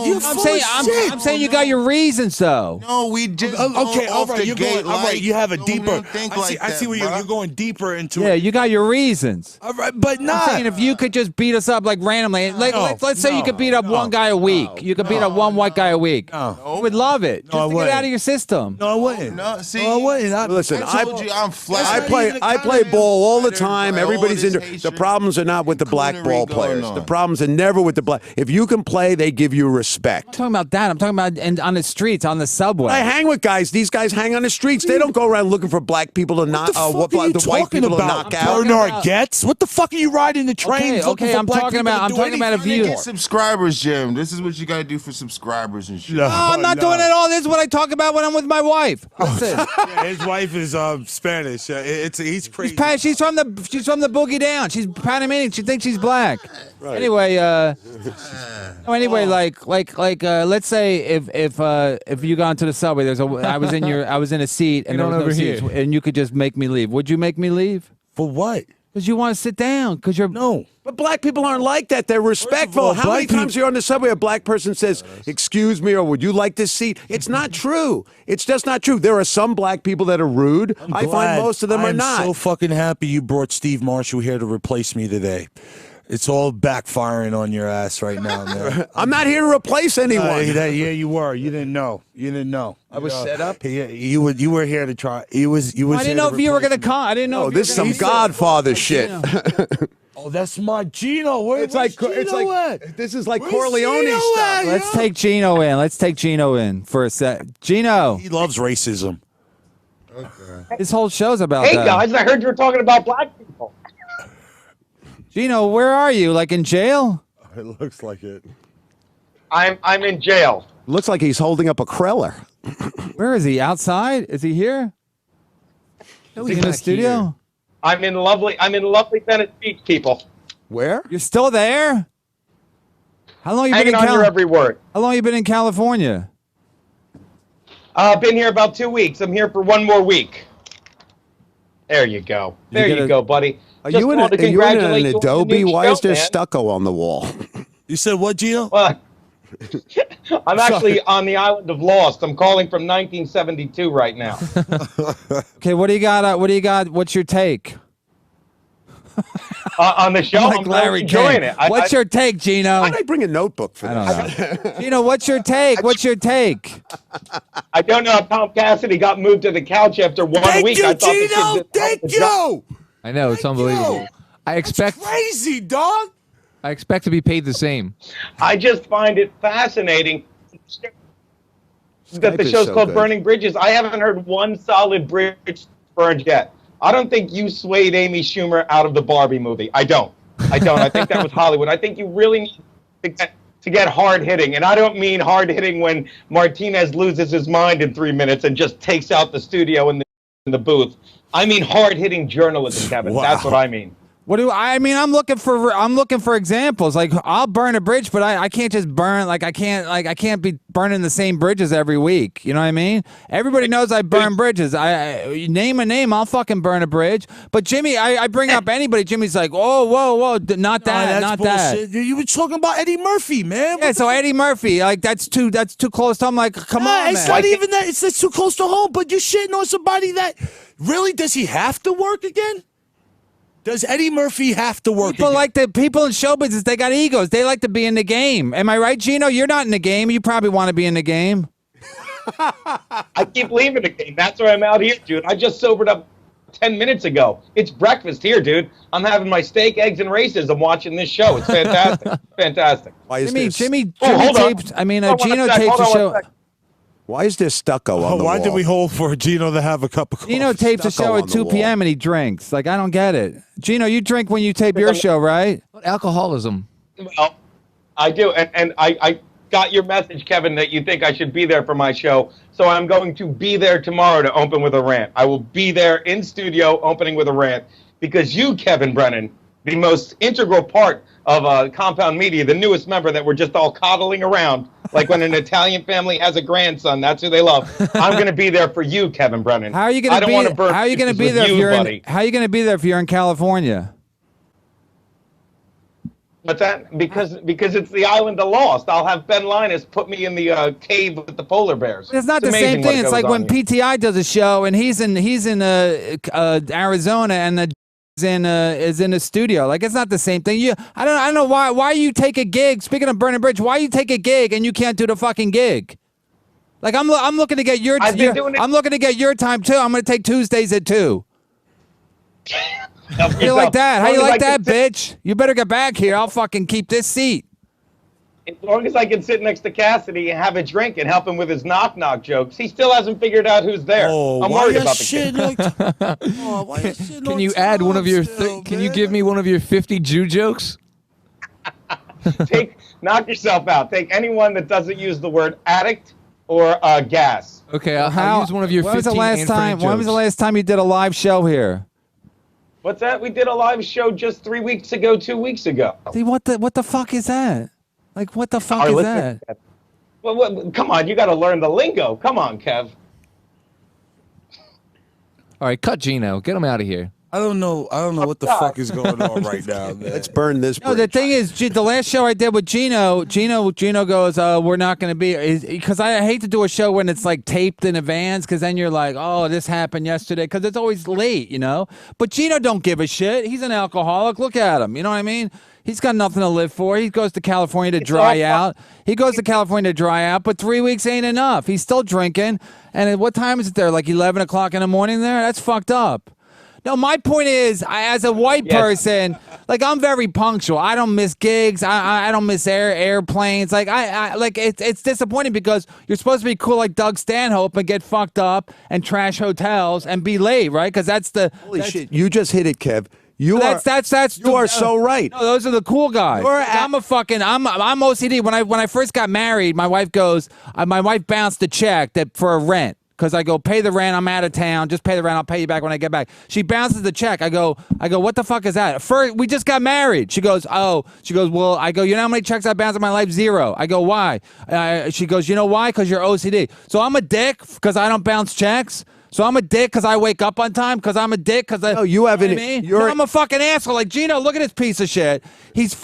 You're I'm full saying. of shit. I'm saying you got your reasons though. No, we just Okay, go all off right, the you're gate going. All right, like- you have a No, we deeper. don't think like I see that, where bruh. you're going deeper into Yeah, it. you got your reasons. All right, but I'm not. saying if you could just beat us up like randomly, like let's say you could beat up one guy a week. You could beat up one white guy a week. No. I would love it. No, I Just to get wouldn't. out of your system. No, I wouldn't. No, see, no, I wouldn't. Listen, I told you I'm flat. I play ball all the time. Everybody's into the problems are not with the black ball players. The problems are never with the black. If you can play, they give you respect. I'm talking about that. I'm talking about on the streets, on the subway. I hang with guys. These guys hang on the streets. They don't go around looking for black people to knock. What the fuck are you the white talking people about? to knock out. Bernard Getz? What the fuck are you riding the trains? looking for I'm black talking people about. to I'm do talking about a anything? view. Get subscribers, Jim. This is what you got to do for subscribers and shit. No, No, I'm not doing it all. This is what I talk about when I'm with my wife. Listen, Yeah, his wife is Spanish. He's crazy. she's from the boogie down. She's Panamanian. She thinks she's black. Anyway, let's say if you got into the subway, I was in a seat and there was no seats, and you could just make me leave. Would you make me leave? For what? Because you want to sit down. Because you're No. But black people aren't like that. They're respectful. all, How many black times you're on the subway, a black person says, "Excuse me," or "Would you like this seat?" It's not true. It's just not true. There are some black people that are rude. I find most of them are not. I'm so fucking happy you brought Steve Marshall here to replace me today. It's all backfiring on your ass right now, man. I'm not here to replace anyone. Yeah, you were. You didn't know. I was set up. You were here to try. You was. I didn't know if you were gonna come. I didn't know. Oh, if you were this is some gonna- Godfather shit. Oh, that's my Gino. It's like this is like Corleone Gino stuff. at? Let's take Gino in. Let's take Gino in for a sec. Gino, He loves racism. this whole show's about Hey that. guys, I heard you were talking about black people. Gino, where are you? Like in jail? It looks like it. I'm in jail. Looks like he's holding up a Kreller. Where is he? Outside? Is he here? Is he in the studio? I'm in lovely Venice Beach, people. Where? You're still there? How long you been Hanging in on your Cal- every word. How long you been in California? I've been here about 2 weeks. I'm here for one more week. There you go. There get you a- go, buddy. Are Just you in, wanted to are you in congratulate an you on the Adobe? new Why show, is there man. stucco on the wall? You said what, Gino? Well, I'm actually on the island of Lost. I'm calling from 1972 right now. Okay, what do you got? What do you got? What's your take? On the show, I'm really enjoying it. What's your take, Gino? Why did I bring a notebook for I that? don't know. Gino, what's your take? What's your take? I don't know how Tom Cassidy got moved to the couch after 1 Thank week. you, I thought this Gino. was Thank you. I know it's unbelievable. I expect Crazy, dog. I expect to be paid the same. I just find it fascinating that the is show's so called good. Burning Bridges. I haven't heard one solid bridge burned yet. I don't think you swayed Amy Schumer out of the Barbie movie. I don't. I think that was Hollywood. I think you really need to get hard hitting. And I don't mean hard hitting when Martinez loses his mind in 3 minutes and just takes out the studio in the booth. I mean hard hitting journalism, Kevin. Wow. That's what I mean. What do I mean? I'm looking for examples. Like I'll burn a bridge, but I can't just burn. I can't be burning the same bridges every week. You know what I mean? Everybody knows I burn bridges. I name a name, I'll fucking burn a bridge. But Jimmy, I bring up anybody. Jimmy's like, oh, whoa, not that, not that. You were talking about Eddie Murphy, man. Yeah, so Eddie Murphy, like that's too close to him. Like, come on, It's man. not even that. It's too close to home. But you're shitting on somebody that really does he have to work again? Does Eddie Murphy have to work People again? like the people in show business. They got egos. They like to be in the game. Am I right, Gino? You're not in the game. You probably want to be in the game. I keep leaving the game. That's why I'm out here, dude. I just sobered up 10 minutes ago. It's breakfast here, dude. I'm having my steak, eggs, and races. I'm watching this show. It's fantastic. Fantastic. Why is Jimmy this? Jimmy Oh, hold on. taped. I mean, Hold on one Gino sec, taped hold the on show. one sec. Why is there stucco on the Why wall? did we hold for Gino to have a cup of coffee? Gino tapes a Stucco show on at the 2 wall. p.m. and he drinks. Like, I don't get it. Gino, you drink when you tape your show, right? Alcoholism. Well, I do, and I got your message, Kevin, that you think I should be there for my show. So I'm going to be there tomorrow to open with a rant. I will be there in studio opening with a rant because you, Kevin Brennan, the most integral part of Compound Media, the newest member that we're just all coddling around, like when an Italian family has a grandson, that's who they love. I'm going to be there for you, Kevin Brennan. How are you going I to don't be? want to burn How are you going to be bridges there with if you're buddy. in? How are you going to be there if you're in California? What's that? Because it's the island of Lost. I'll have Ben Linus put me in the cave with the polar bears. It's not the amazing same what thing. It's goes like on when here. PTI does a show and he's in Arizona and the is in the studio. Like, it's not the same thing. I don't know why you take a gig. Speaking of Burning Bridge, why you take a gig and you can't do the fucking gig? Like, I'm looking to get your I've been doing it- I'm looking to get your time too. I'm going to take Tuesdays at 2. Help How you like yourself. that? How As you long like as I that, can bitch? You better get back here. I'll fucking keep this seat. As long as I can sit next to Cassidy and have a drink and help him with his knock-knock jokes, he still hasn't figured out who's there. Oh, I'm why worried you about the kid. shitting like? Oh, why you shitting Can on you add one of Tom your? still, Can you man? give me one of your 50 Jew jokes? Knock yourself out. Take anyone that doesn't use the word addict or gas. Okay, I'll use one of your 15 When was the last time? Anthony When was the jokes. last time you did a live show here? What's that? We did a live show just 3 weeks ago, 2 weeks ago. See, what the fuck is that? Like, what the fuck Our is listeners- that? Well, come on, you got to learn the lingo. Come on, Kev. All right, cut Gino. Get him out of here. I don't know what the fuck is going on right now, man. Let's burn this No, the bridge. thing is, the last show I did with Gino goes, we're not going to be, because I hate to do a show when it's like taped in advance, because then you're like, oh, this happened yesterday, because it's always late, you know? But Gino don't give a shit. He's an alcoholic. Look at him. You know what I mean? He's got nothing to live for. He goes to California to dry out. But 3 weeks ain't enough. He's still drinking. And at what time is it there? Like 11 o'clock in the morning there? That's fucked up. No, my point is, as a white person, like, I'm very punctual. I don't miss gigs. I don't miss airplanes. Like, it's disappointing because you're supposed to be cool like Doug Stanhope and get fucked up and trash hotels and be late, right? Because that's the Holy shit! You just hit it, Kev. You are so right. No, those are the cool guys. I'm OCD. When I first got married, my wife goes, my wife bounced a check for a rent. Because I go, pay the rent, I'm out of town, just pay the rent, I'll pay you back when I get back. She bounces the check. I go, what the fuck is that? First, we just got married. She goes, well, I go, you know how many checks I bounced in my life? 0. I go, why? She goes, you know why? Because you're OCD. So I'm a dick because I don't bounce checks. So I'm a dick because I wake up on time. Because I'm a dick because I. No, you haven't. know what I mean? No, I'm a fucking asshole. Like, Gino, look at this piece of shit. He's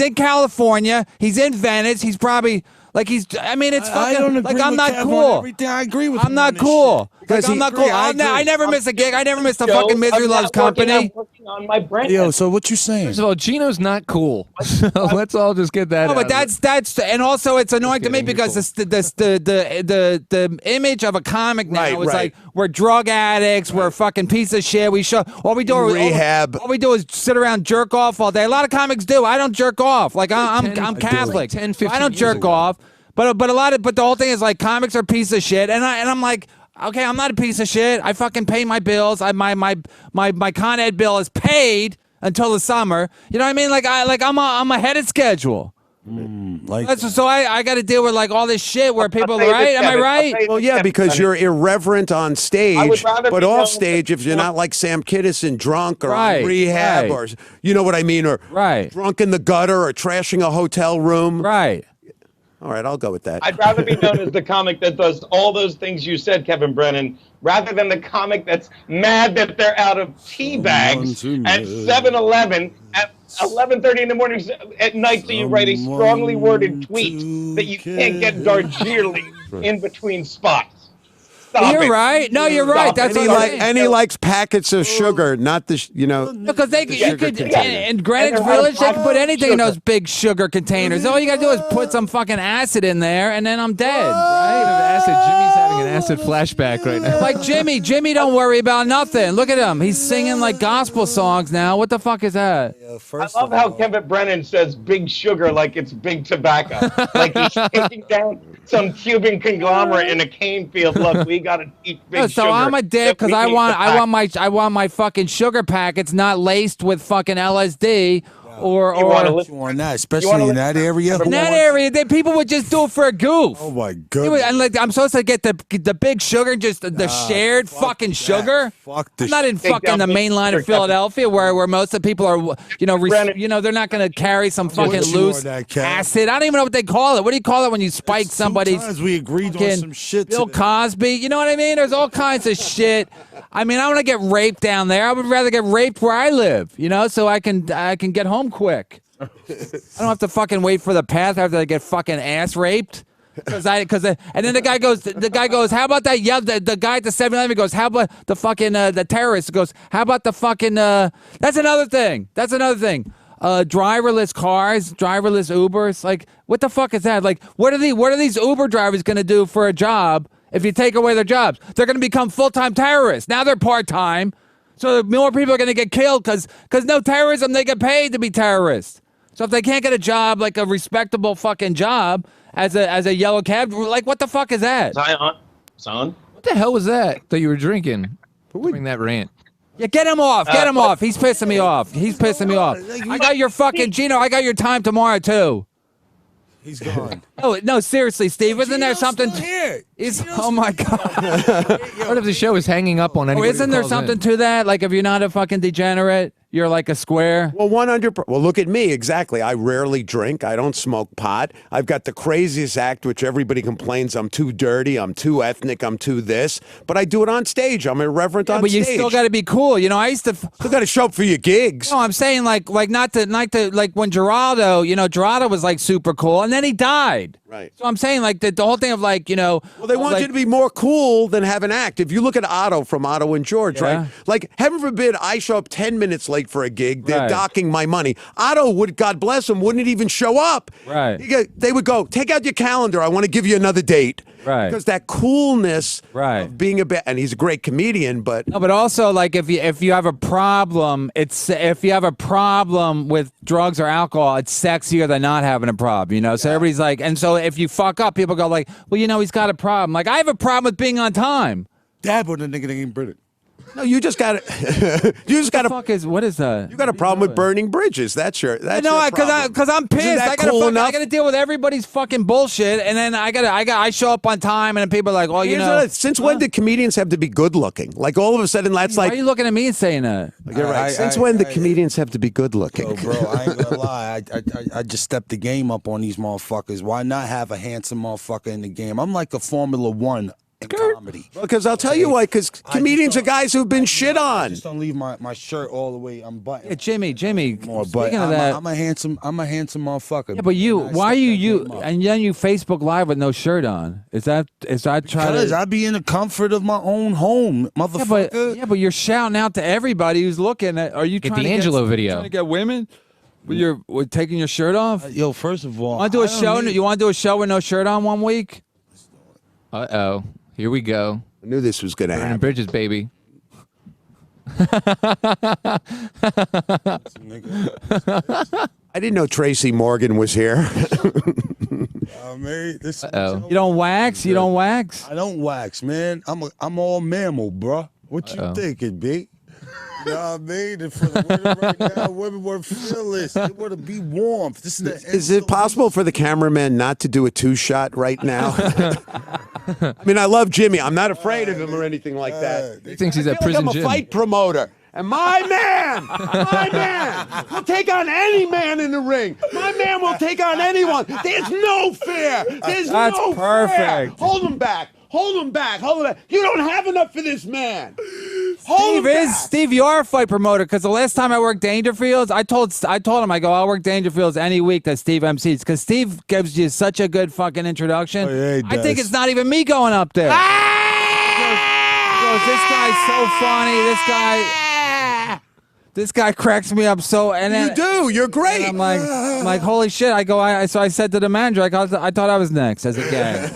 in California. He's in Venice. He's probably. Like, I mean, it's fucking. I don't agree like, I'm with not Kev on cool. everything. I agree with I'm him not on this cool. shit. Like, I'm not cool. I never miss a gig. I never missed a fucking Misery I'm Loves not working, I'm Company. working on my brand. Yo, so what you saying? First of all, Gino's not cool. So let's all just get that. No, but out of it. that's and also it's annoying to me kidding, because you're the image of a comic now Right, is right. like we're drug addicts, we're fucking piece of shit. We show all we do Rehab. All we do is sit around jerk off all day. A lot of comics do. I don't jerk off. Like, I'm 10 Catholic. 10, I 15 don't years jerk ago. off. But the whole thing is like comics are a piece of shit, and I'm like, okay, I'm not a piece of shit. I fucking pay my bills. My Con Ed bill is paid until the summer. You know what I mean? Like I'm ahead of schedule. So I got to deal with like all this shit where people I'll tell you right? this, Am I Kevin. I'll right? tell you Well, this, yeah, Kevin, because honey. you're irreverent on I stage, would rather but be known off as- stage, if you're not like Sam Kinison, drunk or Right, on rehab, right. or you know what I mean, or Right. drunk in the gutter, or trashing a hotel room. Right. All right, I'll go with that. I'd rather be known as the comic that does all those things you said, Kevin Brennan, rather than the comic that's mad that they're out of tea bags at 7-Eleven at 11:30 in the morning at night, so you write a strongly worded tweet that you can't get Darjeeling in between spots. Stop You're it. right. No, you're right. Stop That's it. what I'm saying. And he likes packets of sugar, not the, Because you could container. in Greenwich And they're Village, they can put anything in sugar. those big sugar containers. All you gotta do is put some fucking acid in there, and then I'm dead. Right? Acid. Jimmy's had Having an acid flashback right now. Like Jimmy don't worry about nothing. Look at him. He's singing like gospel songs now. What the fuck is that? I love how Kevin Brennan says big sugar like it's big tobacco. Like he's taking down some Cuban conglomerate in a cane field. Look, we got to eat big sugar. So I'm a dick because I want my fucking sugar packets not laced with fucking LSD. Or on that, especially in that area. In that area, people would just do it for a goof. Oh my goodness! And like, I'm supposed to get the big sugar, just the shared fucking sugar. Fuck the. I'm not in fucking the main line of Philadelphia where most of the people are, they're not going to carry some fucking loose acid. I don't even know what they call it. What do you call it when you spike somebody's? Sometimes we agreed on some shit. Bill Cosby, you know what I mean? There's all kinds of shit. I mean, I want to get raped down there. I would rather get raped where I live, so I can get home quick. I don't have to fucking wait for the path after I get fucking ass raped. And then the guy goes, how about that? Yeah, the guy at the 7-Eleven goes, how about the fucking the terrorist goes, how about the fucking that's another thing. Driverless cars, driverless Ubers. Like, what the fuck is that? Like, what are these Uber drivers gonna do for a job if you take away their jobs? They're gonna become full-time terrorists. Now they're part-time. So more people are going to get killed because no terrorism, they get paid to be terrorists. So if they can't get a job, like a respectable fucking job as a yellow cab, like what the fuck is that? Son? What the hell was that you were drinking during that rant? Yeah, get him off. Get him off. He's pissing me off. I got your fucking Gino. I got your time tomorrow too. He's gone. No, seriously, Steve. Isn't there something? Here. Oh my god. What if the show is hanging up on anybody? Isn't there something to that? Like, if you're not a fucking degenerate, you're like a square. Well, 100%. Well, look at me. Exactly. I rarely drink. I don't smoke pot. I've got the craziest act, which everybody complains I'm too dirty, I'm too ethnic, I'm too this. But I do it on stage. I'm irreverent on but stage. you still got to be cool. I used to. Still got to show up for your gigs. No, I'm saying like not to like when Geraldo was like super cool, and then he died. Right. So I'm saying like the whole thing of like Well, they want you to be more cool than have an act. If you look at Otto from Otto and George, right? Like, heaven forbid I show up 10 minutes late for a gig. They're docking my money. Otto would, God bless him, wouldn't even show up. Right. They would go, take out your calendar. I want to give you another date. Right. Because that coolness right. of being and he's a great comedian, but no, but also like if you have a problem, if you have a problem with drugs or alcohol, it's sexier than not having a problem, So everybody's like, and so if you fuck up, people go like, well, he's got a problem. Like, I have a problem with being on time. Dad with a nigga named Brennan. No, you just got it. You just got what is that? You got a problem with burning bridges. That's your. Because I'm pissed. I gotta deal with everybody's fucking bullshit, and then I show up on time, and then people are like, well, Since when did comedians have to be good looking? Like, all of a sudden, that's why like. are you looking at me and saying that? You're right. Since when do comedians have to be good looking? Bro, I ain't gonna lie. I just stepped the game up on these motherfuckers. Why not have a handsome motherfucker in the game? I'm like a Formula One in comedy. Because I'll tell you why. Because comedians are guys who've been shit on. I just don't leave my shirt all the way unbuttoned. Yeah, Jimmy. More, speaking of that, I'm a handsome motherfucker. Yeah, but why are you and then you Facebook Live with no shirt on? Is that trying to? Because I be in the comfort of my own home, motherfucker. Yeah, but you're shouting out to everybody who's looking at. Are you trying D'Angelo video? Trying to get women? With taking your shirt off? Yo, first of all, you want to do a show with no shirt on one week? Uh-oh. Here we go. I knew this was going to happen. Bridges, baby. I didn't know Tracy Morgan was here. Man, you don't wax? You don't wax? I don't wax, man. I'm all mammal, bro. What you thinking, B? You know what I mean? And for the women right now, women want to feel this. They want to be warm. Is it possible for the cameraman not to do a two-shot right now? I mean, I love Jimmy. I'm not afraid of him or anything like that. He thinks he's at prison I'm a fight promoter. And my man will take on any man in the ring. My man will take on anyone. There's no fear. There's That's no perfect. fear. Hold him back. Hold him back. Hold him back. You don't have enough for this man. Hold him back. Steve, you are a fight promoter because the last time I worked Dangerfields, I told him, I'll work Dangerfields any week that Steve MCs because Steve gives you such a good fucking introduction. Oh, yeah, he I think does. it's not even me going up there. He goes, this guy's so funny. This guy cracks me up so. And then, You do. You're great. I'm like, holy shit. So I said to the manager, I thought I was next as a gag.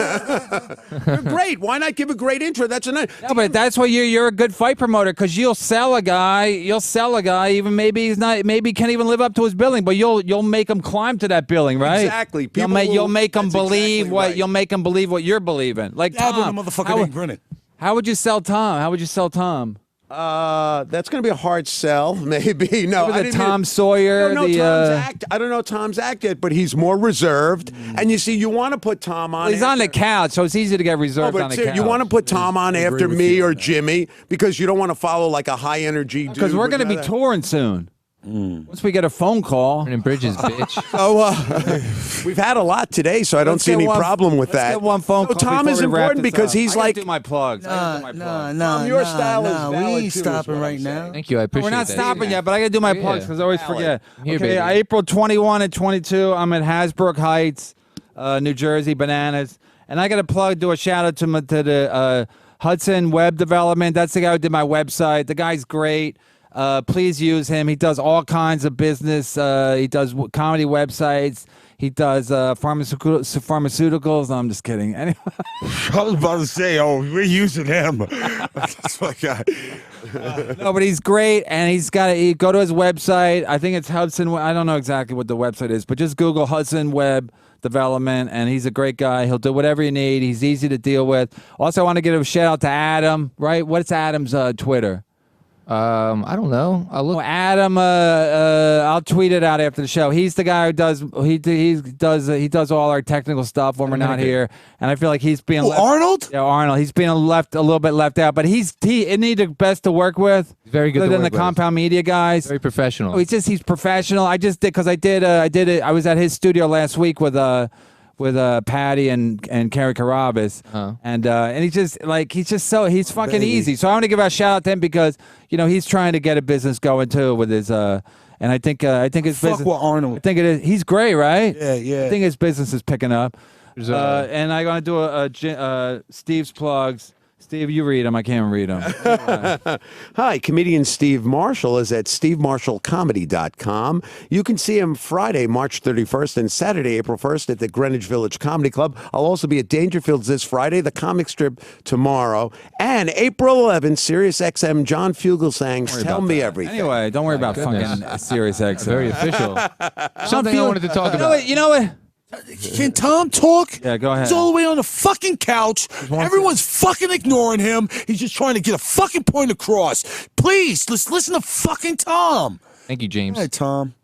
You're great. Why not give a great intro? That's a nice. No, but that's why you're a good fight promoter because you'll sell a guy. You'll sell a guy even maybe he's not. Maybe he can't even live up to his billing, but you'll make him climb to that billing, right? Exactly. You'll make him that's believe exactly what right. you'll make him believe what you're believing. Like Dab Tom, in the motherfucker named Brennan. how would you sell Tom? How would you sell Tom? That's going to be a hard sell, maybe. No, Maybe I the didn't Tom mean- Sawyer. I don't know the, Tom's act. I don't know Tom's act yet, but he's more reserved. And you see, you want to put Tom on. He's on the after- couch, so it's easy to get No, reserved but on the see, couch. you want to put Tom on after with me you or on that. Jimmy because you don't want to follow like a high energy dude. because we're going to be with- touring soon. Once we get a phone call. And Bridges, bitch. So we've had a lot today, so I don't Let's see get any one- problem with let's that. get one phone so call Tom before is we wrap important this because up. he's I gotta like do my plugs. I gotta do my plugs. Tom, your style is valid we too, ain't is stopping what I'm right saying. now. Thank you. I appreciate We're not that. stopping yet, but I got to do my Yeah. plugs because I always forget. Here, Okay, baby. April 21 and 22, I'm at Hasbrook Heights, New Jersey, Bananas. And I got to do a shout out to the Hudson Web Development. That's the guy who did my website. The guy's great. Please use him. He does all kinds of business. He does comedy websites. He does pharmaceuticals. No, I'm just kidding. Anyway. I was about to say, we're using him. That's my guy. No, but he's great, and he's got to go to his website. I think it's Hudson. I don't know exactly what the website is, but just Google Hudson Web Development, and he's a great guy. He'll do whatever you need. He's easy to deal with. Also, I want to give a shout out to Adam. Right? What's Adam's Twitter? I don't know. I'll look. Oh, Adam, I'll tweet it out after the show. He's the guy who does he does all our technical stuff when we're not here, and I feel like he's being left, Arnold? Yeah, Arnold. He's being left a little bit left out, but isn't he the best to work with? Very good Other to than work the with. Compound Media guys. Very professional. Oh, he's professional. I just did because I did it. I was at his studio last week with Patty and Carrie Carabas, and he's just he's fucking easy. So I want to give a shout out to him because he's trying to get a business going too with his and I think his Fuck business. with Arnold. I think it is. He's great, right? Yeah. I think his business is picking up. There's And I'm gonna do Steve's plugs. Steve, you read them. I can't read them. Hi, comedian Steve Marshall is at stevemarshallcomedy.com. You can see him Friday, March 31st and Saturday, April 1st at the Greenwich Village Comedy Club. I'll also be at Dangerfields this Friday, the comic strip tomorrow, and April 11th, Sirius XM, John Fugelsang's Tell Me Everything. Anyway, don't worry about goodness. fucking Sirius XM. Very official. Something I wanted to talk about. You know what? Can Tom talk? Yeah, go ahead. He's all the way on the fucking couch. Everyone's fucking ignoring him. He's just trying to get a fucking point across. Please, let's listen to fucking Tom. Thank you, James. Hey, Tom.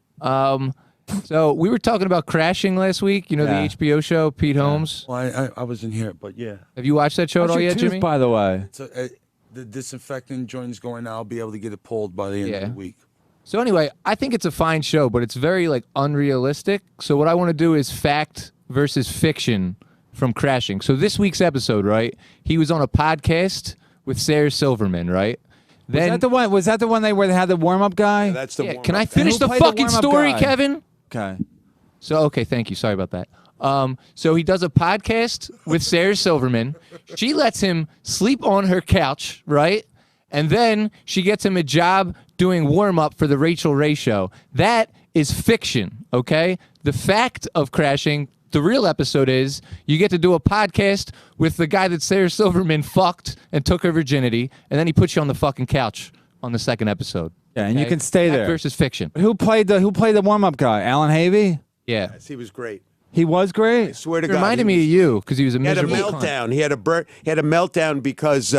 So we were talking about Crashing last week. Yeah. The HBO show, Pete Holmes. Well, I wasn't here, but yeah. Have you watched that show at How's all your yet, tooth, Jimmy? by the way? So, the disinfectant joint is going now. I'll be able to get it pulled by the end of the week. So anyway, I think it's a fine show, but it's very unrealistic. So what I want to do is fact versus fiction from Crashing. So this week's episode, right? He was on a podcast with Sarah Silverman, right? Was that the one where they had the warm up guy? That's the Can I finish Who the played the fucking warm-up story, guy? Kevin? Okay. So okay, thank you. Sorry about that. So he does a podcast with Sarah Silverman. She lets him sleep on her couch, right? And then she gets him a job doing warm-up for the Rachel Ray show. That is fiction, okay? The fact of Crashing, the real episode is you get to do a podcast with the guy that Sarah Silverman fucked and took her virginity, and then he puts you on the fucking couch on the second episode. Yeah, and you Okay? can stay Fact there. versus fiction. Who played the warm up guy? Alan Havey? Yeah. Yes, he was great. He was great. Swear to It God. reminded he me was- of you because he was a He had a miserable cunt. meltdown. He had a meltdown because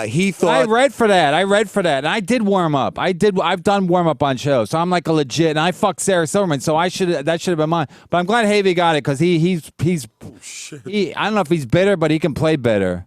he thought. I read for that. And I did warm up. I've done warm up on shows, so I'm like a legit. And I fucked Sarah Silverman, so that should have been mine. But I'm glad Havey got it because he's I don't know if he's bitter, but he can play bitter.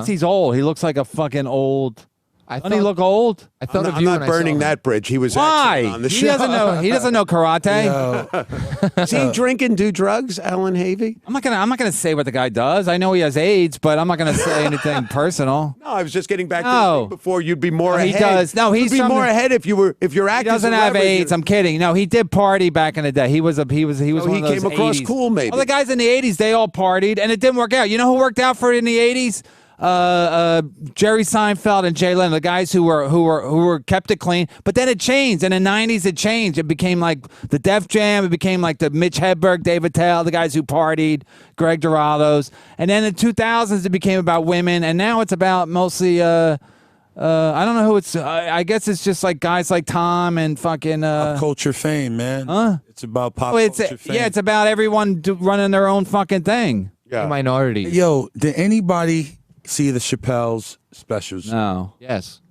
He's old. He looks like a fucking old. Doesn't he look old? I thought I'm of not, you I'm when not I saw burning him. that bridge. He was Why? excellent on the He show. doesn't know. He doesn't know karate. Does he drink and do drugs, Alan Havey? I'm not gonna say what the guy does. I know he has AIDS, but I'm not gonna say anything personal. No, I was just getting back to No. the thing before. You'd be more No, he ahead. does. No, he's You'd be from more the- ahead if your He acting doesn't have AIDS. I'm kidding. No, he did party back in the day. He was one he of those came across 80s. cool, maybe. All the guys in the 80s, they all partied, and it didn't work out. You know who worked out for it in the 80s? Jerry Seinfeld and Jay Leno, the guys who were kept it clean. But then it changed. In the 90s, it changed. It became like the Def Jam. It became like the Mitch Hedberg, David Tell, the guys who partied, Greg Dorados. And then in the 2000s, it became about women. And now it's about mostly, I don't know who it's, I guess it's just like guys like Tom and fucking. Pop culture fame, man. Huh? It's about pop culture fame. Yeah, it's about everyone running their own fucking thing. Yeah. The minority. Yo, did anybody see the Chappelle's specials? No. Yes.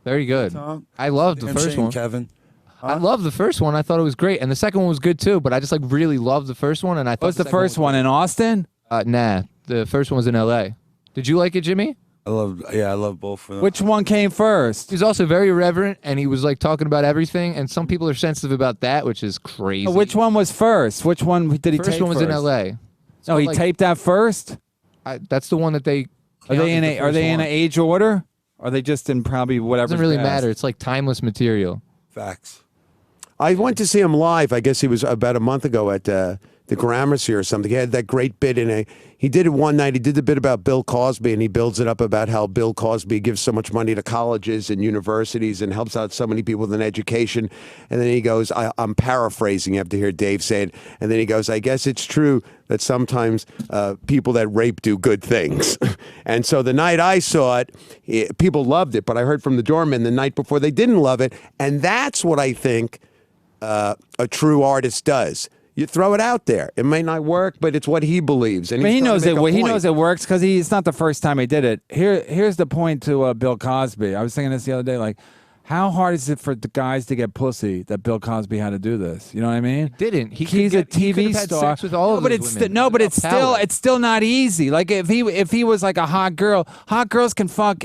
Very good. Tom? I loved the Damn first shame, one. Kevin. I loved the first one. I thought it was great, and the second one was good too. But I just like really loved the first one, and I thought What was the first one in Austin? Nah, the first one was in L.A. Did you like it, Jimmy? I love both of them. Which one came first? He was also very irreverent, and he was like talking about everything. And some people are sensitive about that, which is crazy. Which one was first? Which one did he tape First one was in L.A. No, he like- taped that first. That's the one that they. Are they in counted the Are they first in one. an age order? Or are they just in probably whatever? Doesn't really matter. It's like timeless material. Facts. I went to see him live. I guess he was about a month ago at the Gramercy or something. He had that great bit he did it one night. He did the bit about Bill Cosby, and he builds it up about how Bill Cosby gives so much money to colleges and universities and helps out so many people with an education. And then he goes, I'm paraphrasing. You have to hear Dave say it. And then he goes, I guess it's true that sometimes people that rape do good things. And so the night I saw it, people loved it. But I heard from the doorman the night before they didn't love it. And that's what I think a true artist does. You throw it out there. It may not work, but it's what he believes, and But he he's trying knows to it. make a He point. knows it works because it's not the first time he did it. Here's the point to Bill Cosby. I was thinking this the other day. Like, how hard is it for the guys to get pussy that Bill Cosby had to do this? You know what I mean? Didn't he? He's a He could TV have had star. sex with all of but those it's women. but it's About still power. it's still not easy. Like if he was like a hot girl, hot girls can fuck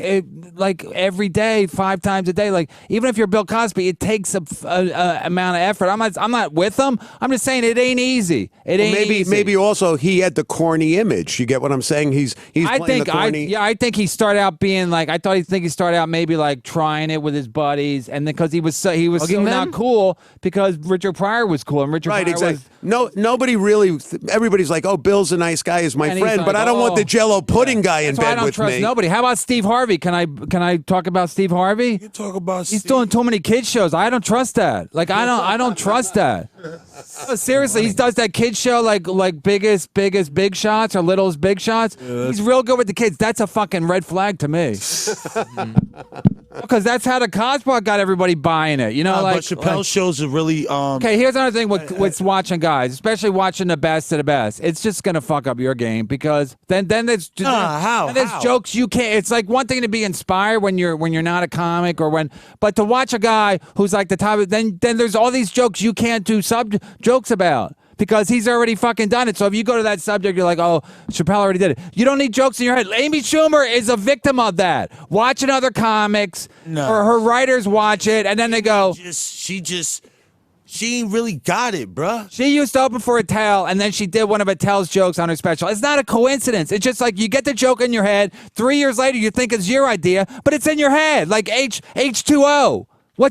like every day, 5 times a day. Like even if you're Bill Cosby, it takes a amount of effort. I'm not with him. I'm just saying it ain't easy. It ain't easy. Maybe also he had the corny image. You get what I'm saying? He's playing the corny. I think he started out being like I think he started out maybe like trying it with his buddies, and then because he was so Hugging them? not cool because Richard Pryor was cool and Richard Right, Pryor exactly. was. No, nobody really. Everybody's like, "Oh, Bill's a nice guy, is my And he's friend," but like, I don't want oh. the Jello pudding guy in That's why I bed don't with trust me. nobody. How about Steve Harvey? Can I talk about Steve Harvey? You talk about He's Steve. doing too many kids shows. I don't trust that. Like I don't trust that. No, seriously, he does that kid show like biggest big shots or littlest big shots. He's real good with the kids. That's a fucking red flag to me. Because that's how the Cosby got everybody buying it. You know, but like Chappelle's shows are really Okay, here's another thing with watching guys, especially watching the best of the best. It's just gonna fuck up your game because then there's how? there's How? jokes you can't. It's like one thing to be inspired when you're not a comic but to watch a guy who's like the top. Then there's all these jokes you can't do jokes about. Because he's already fucking done it. So if you go to that subject, you're like, oh, Chappelle already did it. You don't need jokes in your head. Amy Schumer is a victim of that. Watching other comics or her writers watch it, and then they go, she ain't really got it, bruh. she used to open for Attell, and then she did one of Attell's jokes on her special. It's not a coincidence. It's just like you get the joke in your head. 3 years later, you think it's your idea, but it's in your head. Like H2O.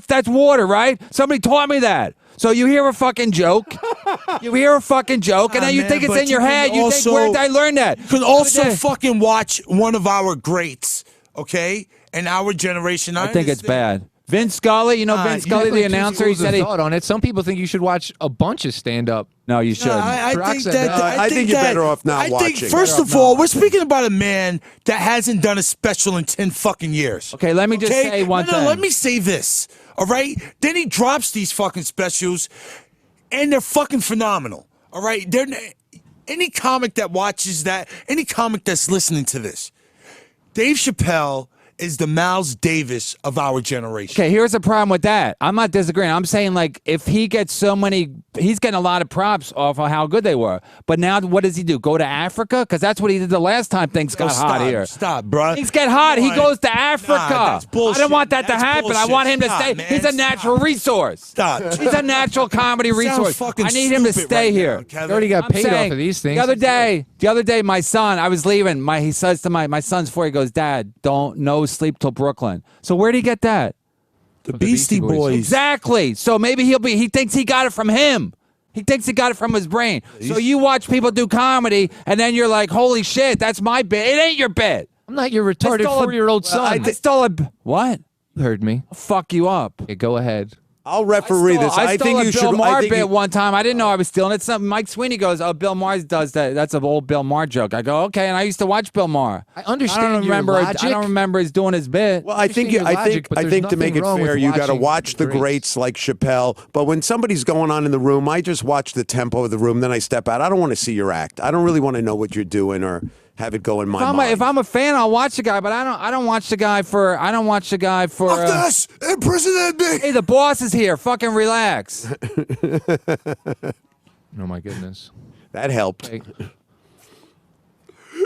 That's water, right? Somebody taught me that. So you hear a fucking joke, and then you man, think it's but in your you can head. You think, also- where did I learn that? You can also fucking watch one of our greats, okay? In our generation. I think it's bad. Vince Scully, you know Vince Scully, the announcer, he said he. thought on it. Some people think you should watch a bunch of stand-up. No, you shouldn't. I think Peroxide. that. I think you're better off not I watching. think, first of all, we're speaking about a man that hasn't done a special in 10 fucking years. Okay, let me just say one thing. Let me say this, all right? Then he drops these fucking specials, and they're fucking phenomenal, all right? Any comic that watches that, any comic that's listening to this, Dave Chappelle is the Miles Davis of our generation. Okay, here's the problem with that. I'm not disagreeing. I'm saying, like, if he gets so many, he's getting a lot of props off of how good they were. But now what does he do? Go to Africa? Because that's what he did the last time things got hot here. Stop, bro. Things get hot. He goes to Africa. that's bullshit. I don't want that to That's happen. I bullshit. want him to Stop, stay. man. He's a natural resource. Stop. He's a natural comedy Sounds resource. fucking I need him to stupid stay right here. now, Kevin. You already got I'm paid saying, off of these things. The other day, my son, I was leaving. He says to my son's 4, he goes, Dad, no sleep till Brooklyn. So where'd he get that? The Beastie Boys. Exactly. So maybe he thinks he got it from him. He thinks he got it from his brain. So you watch people do comedy, and then you're like, holy shit, that's my bit. It ain't your bit. I'm not your retarded 4-year-old son. I stole a what? You heard me. I'll fuck you up. Okay, go ahead. I'll referee this. I stole think a you Bill should. Maher I think bit you, one time. I didn't know I was stealing it. Something Mike Sweeney goes, "Oh, Bill Maher does that. That's an old Bill Maher joke." I go, "Okay," and I used to watch Bill Maher. I understand I don't remember. your logic. I don't remember he's doing his bit. well, I think your logic, but I there's think to make it nothing wrong fair, with you got to watching watch the the greats. greats like Chappelle. But when somebody's going on in the room, I just watch the tempo of the room. Then I step out. I don't want to see your act. I don't really want to know what you're doing or have it go in my mind. If I'm a fan, I'll watch the guy, but I don't watch the guy for. I don't watch the guy for. Fuck this! Impersonate me! Hey, the boss is here. Fucking relax. Oh my goodness. That helped. Hey,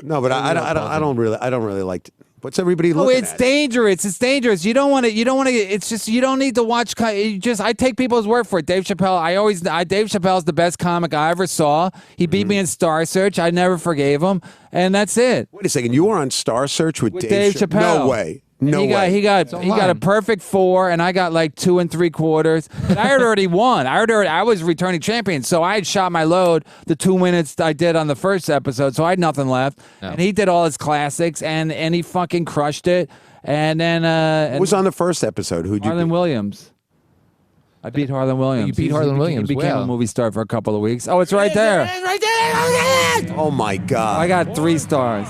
No, but I don't really like. What's everybody Oh, looking it's at? dangerous. It's dangerous. You don't want to. You don't want to. It's just you don't need to watch. I take people's word for it. Dave Chappelle. Dave Chappelle's the best comic I ever saw. He beat me in Star Search. I never forgave him, and that's it. Wait a second. You were on Star Search with Dave Chappelle. No way. And No way. He got a perfect 4, and I got like 2 3/4. But I had already won. I was returning champion, so I had shot my load the 2 minutes I did on the first episode, so I had nothing left. Yeah. And he did all his classics, and he fucking crushed it. And then Who was on the first episode? Who'd you Harlan beat? Williams. I beat Harlan Williams. You beat Harlan Williams, He became wow. a movie star for a couple of weeks. Oh, it's right there. Right there! Oh my God! I got 3 stars.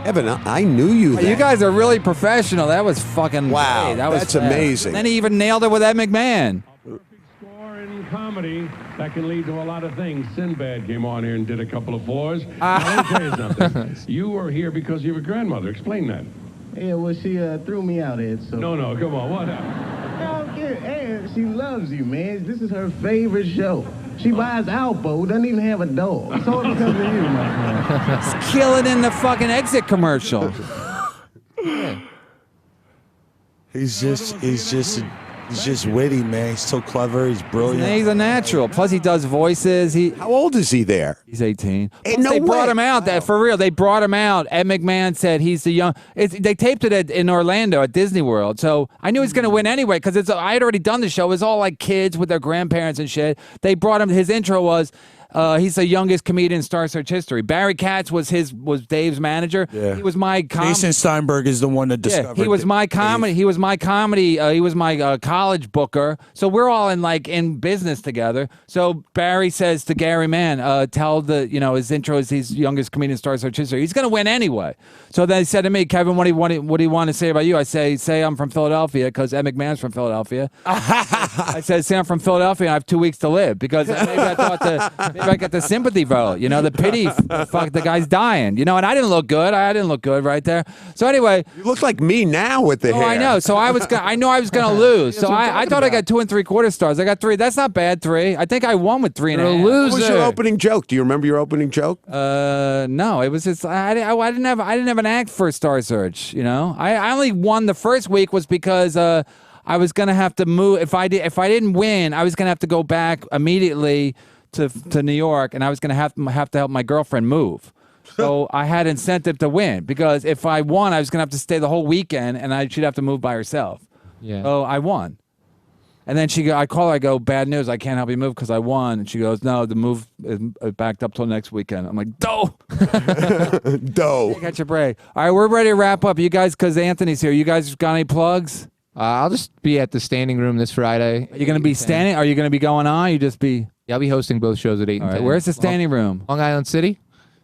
Evan, I knew you. You then. guys are really professional. That was fucking Wow, great. That was that's fast. amazing. And then he even nailed it with Ed McMahon. Score in comedy that can lead to a lot of things. Sinbad came on here and did a couple of floors. Ah. Now, let me tell you something. You were here because of your grandmother. Explain that. Yeah, well, she threw me out, Ed. So. No, come on. What happened? I don't care. Ed, she loves you, man. This is her favorite show. She buys Alpo, doesn't even have a dog. So it's because of you, my friend. Kill it in the fucking exit commercial. He's just witty, man. He's so clever. He's brilliant. He's a natural. Plus, he does voices. How old is he there? He's 18. Hey, Plus, no they brought way. him out. That for real. They brought him out. Ed McMahon said he's the young. They taped it in Orlando at Disney World. So I knew he was going to win anyway because I had already done the show. It was all like kids with their grandparents and shit. They brought him. His intro was. He's the youngest comedian in Star Search history. Barry Katz was Dave's manager. Yeah. He was my Jason Steinberg is the one that discovered. he was my comedy. Dave. He was my comedy. He was my college booker. So we're all in business together. So Barry says to Gary Mann, tell his intro is he's youngest comedian in Star Search history. He's gonna win anyway. So then he said to me, Kevin, what do you want to say about you? I say I'm from Philadelphia because Ed McMahon's from Philadelphia. I said, say I'm from Philadelphia. And I have 2 weeks to live because maybe I thought maybe I got the sympathy vote. The pity. Fuck, the guy's dying. And I didn't look good. I didn't look good right there. So anyway. You look like me now with the hair. I know. So I know I was going to lose. So I thought I got 2 3/4 stars. I got 3. That's not bad. 3. I think I won with 3 and a half. What was your opening joke? Do you remember your opening joke? No. It was just I didn't have an act for Star Search. I only won the first week was because I was gonna have to move. If I didn't win, I was gonna have to go back immediately to New York, and I was gonna have to help my girlfriend move. So I had incentive to win because if I won, I was gonna have to stay the whole weekend, and she'd have to move by herself. Yeah. So I won. And then I call her, I go, bad news, I can't help you move because I won. And she goes, no, the move is backed up till next weekend. I'm like, dough. Dough. Catch a break. All right, we're ready to wrap up. You guys, because Anthony's here, you guys got any plugs? I'll just be at the standing room this Friday. Are you going to be standing? Are you going to be going on? You just be. Yeah, I'll be hosting both shows at 8 All and right, 10. where's the standing room? Long Island City.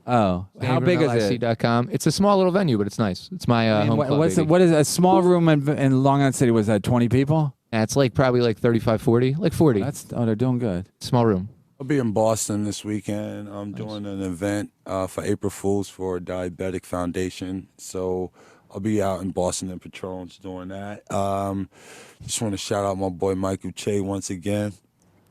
Oh, how big is it? LIC.com. It's a small little venue, but it's nice. It's my home club. What is a small room in Long Island City? Was that 20 people? Yeah, it's probably 35, 40, 40. They're doing good. Small room. I'll be in Boston this weekend. I'm doing an event for April Fools for Diabetic Foundation. So I'll be out in Boston and Patrons doing that. Just want to shout out my boy Michael Che once again.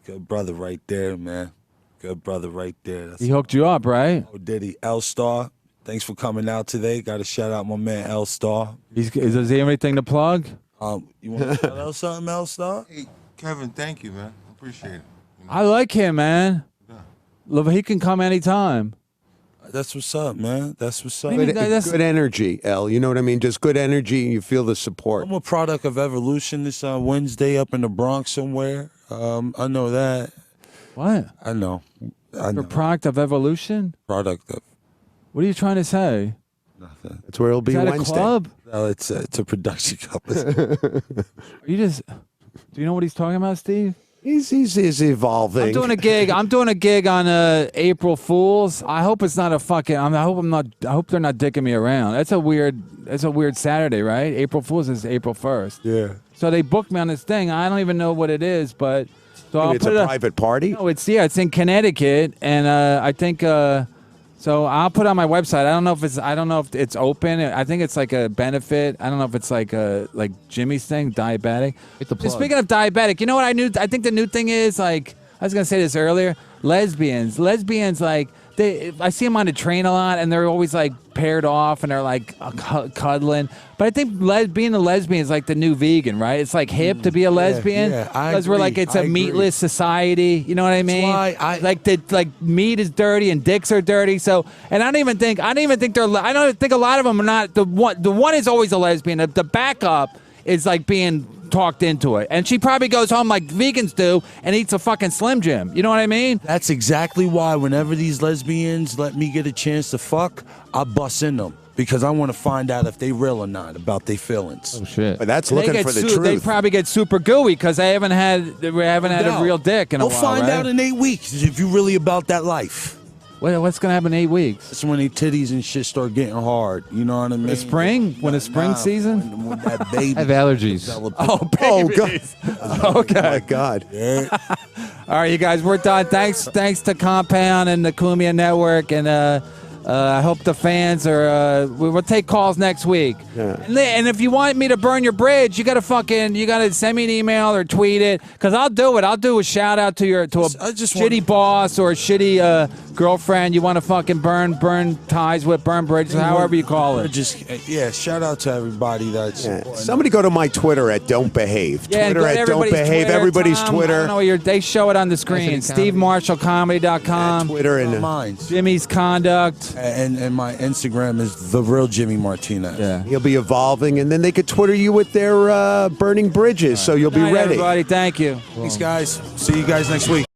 Good brother right there, man. Good brother right there. He hooked you up, right? Oh, did he? L Star. Thanks for coming out today. Got to shout out my man L Star. Does he have anything to plug? You want to shout out something, L Star? Hey, Kevin, thank you, man. Appreciate it. I like him, man. Love, he can come anytime. That's what's up, man. That's what's up. Maybe Good, that's- good energy, L. You know what I mean? Just good energy, and you feel the support. I'm a product of evolution. This Wednesday up in the Bronx somewhere. I know that. What? I know. You're a product of evolution? Product of. What are you trying to say? That's where he'll be Is that Wednesday. a club? No, it's a production company. You just. Do you know what he's talking about, Steve? He's evolving. I'm doing a gig. I'm doing a gig on April Fools. I hope it's not a fucking. I hope they're not dicking me around. That's a weird Saturday, right? April Fools is April 1st. Yeah. So they booked me on this thing. I don't even know what it is, but so I'll It's put a private party. No, it's in Connecticut, and I think. So I'll put it on my website. I don't know if it's open. I think it's like a benefit. I don't know if it's like Jimmy's thing, diabetic. Hit the plug. Speaking of diabetic, you know what I think the new thing is, like, I was gonna say this earlier. Lesbians, like I see them on the train a lot, and they're always like paired off, and they're like cuddling. But I think being a lesbian is like the new vegan, right? It's like hip to be a lesbian because we're like it's a meatless society. You know what I mean? Why like meat is dirty and dicks are dirty. So, and I don't even think a lot of them are not the one. The one is always a lesbian. The backup is like being talked into it, and she probably goes home like vegans do and eats a fucking Slim Jim. You know what I mean? That's exactly why whenever these lesbians let me get a chance to fuck, I bust in them. Because I want to find out if they real or not about their feelings. Oh shit! But that's looking for the truth. They probably get super gooey because they haven't had a real dick in a while. We'll find out in 8 weeks if you really about that life. What's gonna happen in 8 weeks? That's when their titties and shit start getting hard. You know what I mean? The spring? When it's spring season? When that baby I have allergies. Oh, babies. Okay. Oh my God. All right, you guys, we're done. Thanks to Compound and the Kumia Network, and I hope the fans are. We'll take calls next week. Yeah. And if you want me to burn your bridge, you gotta send me an email or tweet it, because I'll do it. I'll do a shout out to a shitty boss or a shitty girlfriend you want to fucking burn ties with, burn bridges, however you call it. Shout out to everybody that's. Somebody go to my Twitter at Don't Behave. Yeah, Twitter at Don't Behave. Everybody's Tom, Twitter. I don't know, they show it on the screen. SteveMarshallComedy.com. Twitter and Mines. Jimmy's Conduct. And my Instagram is The Real Jimmy Martinez. Yeah. He'll be evolving, and then they could Twitter you with their burning bridges, so you'll be Good night, ready. everybody. Thank you. Thanks, guys. See you guys next week.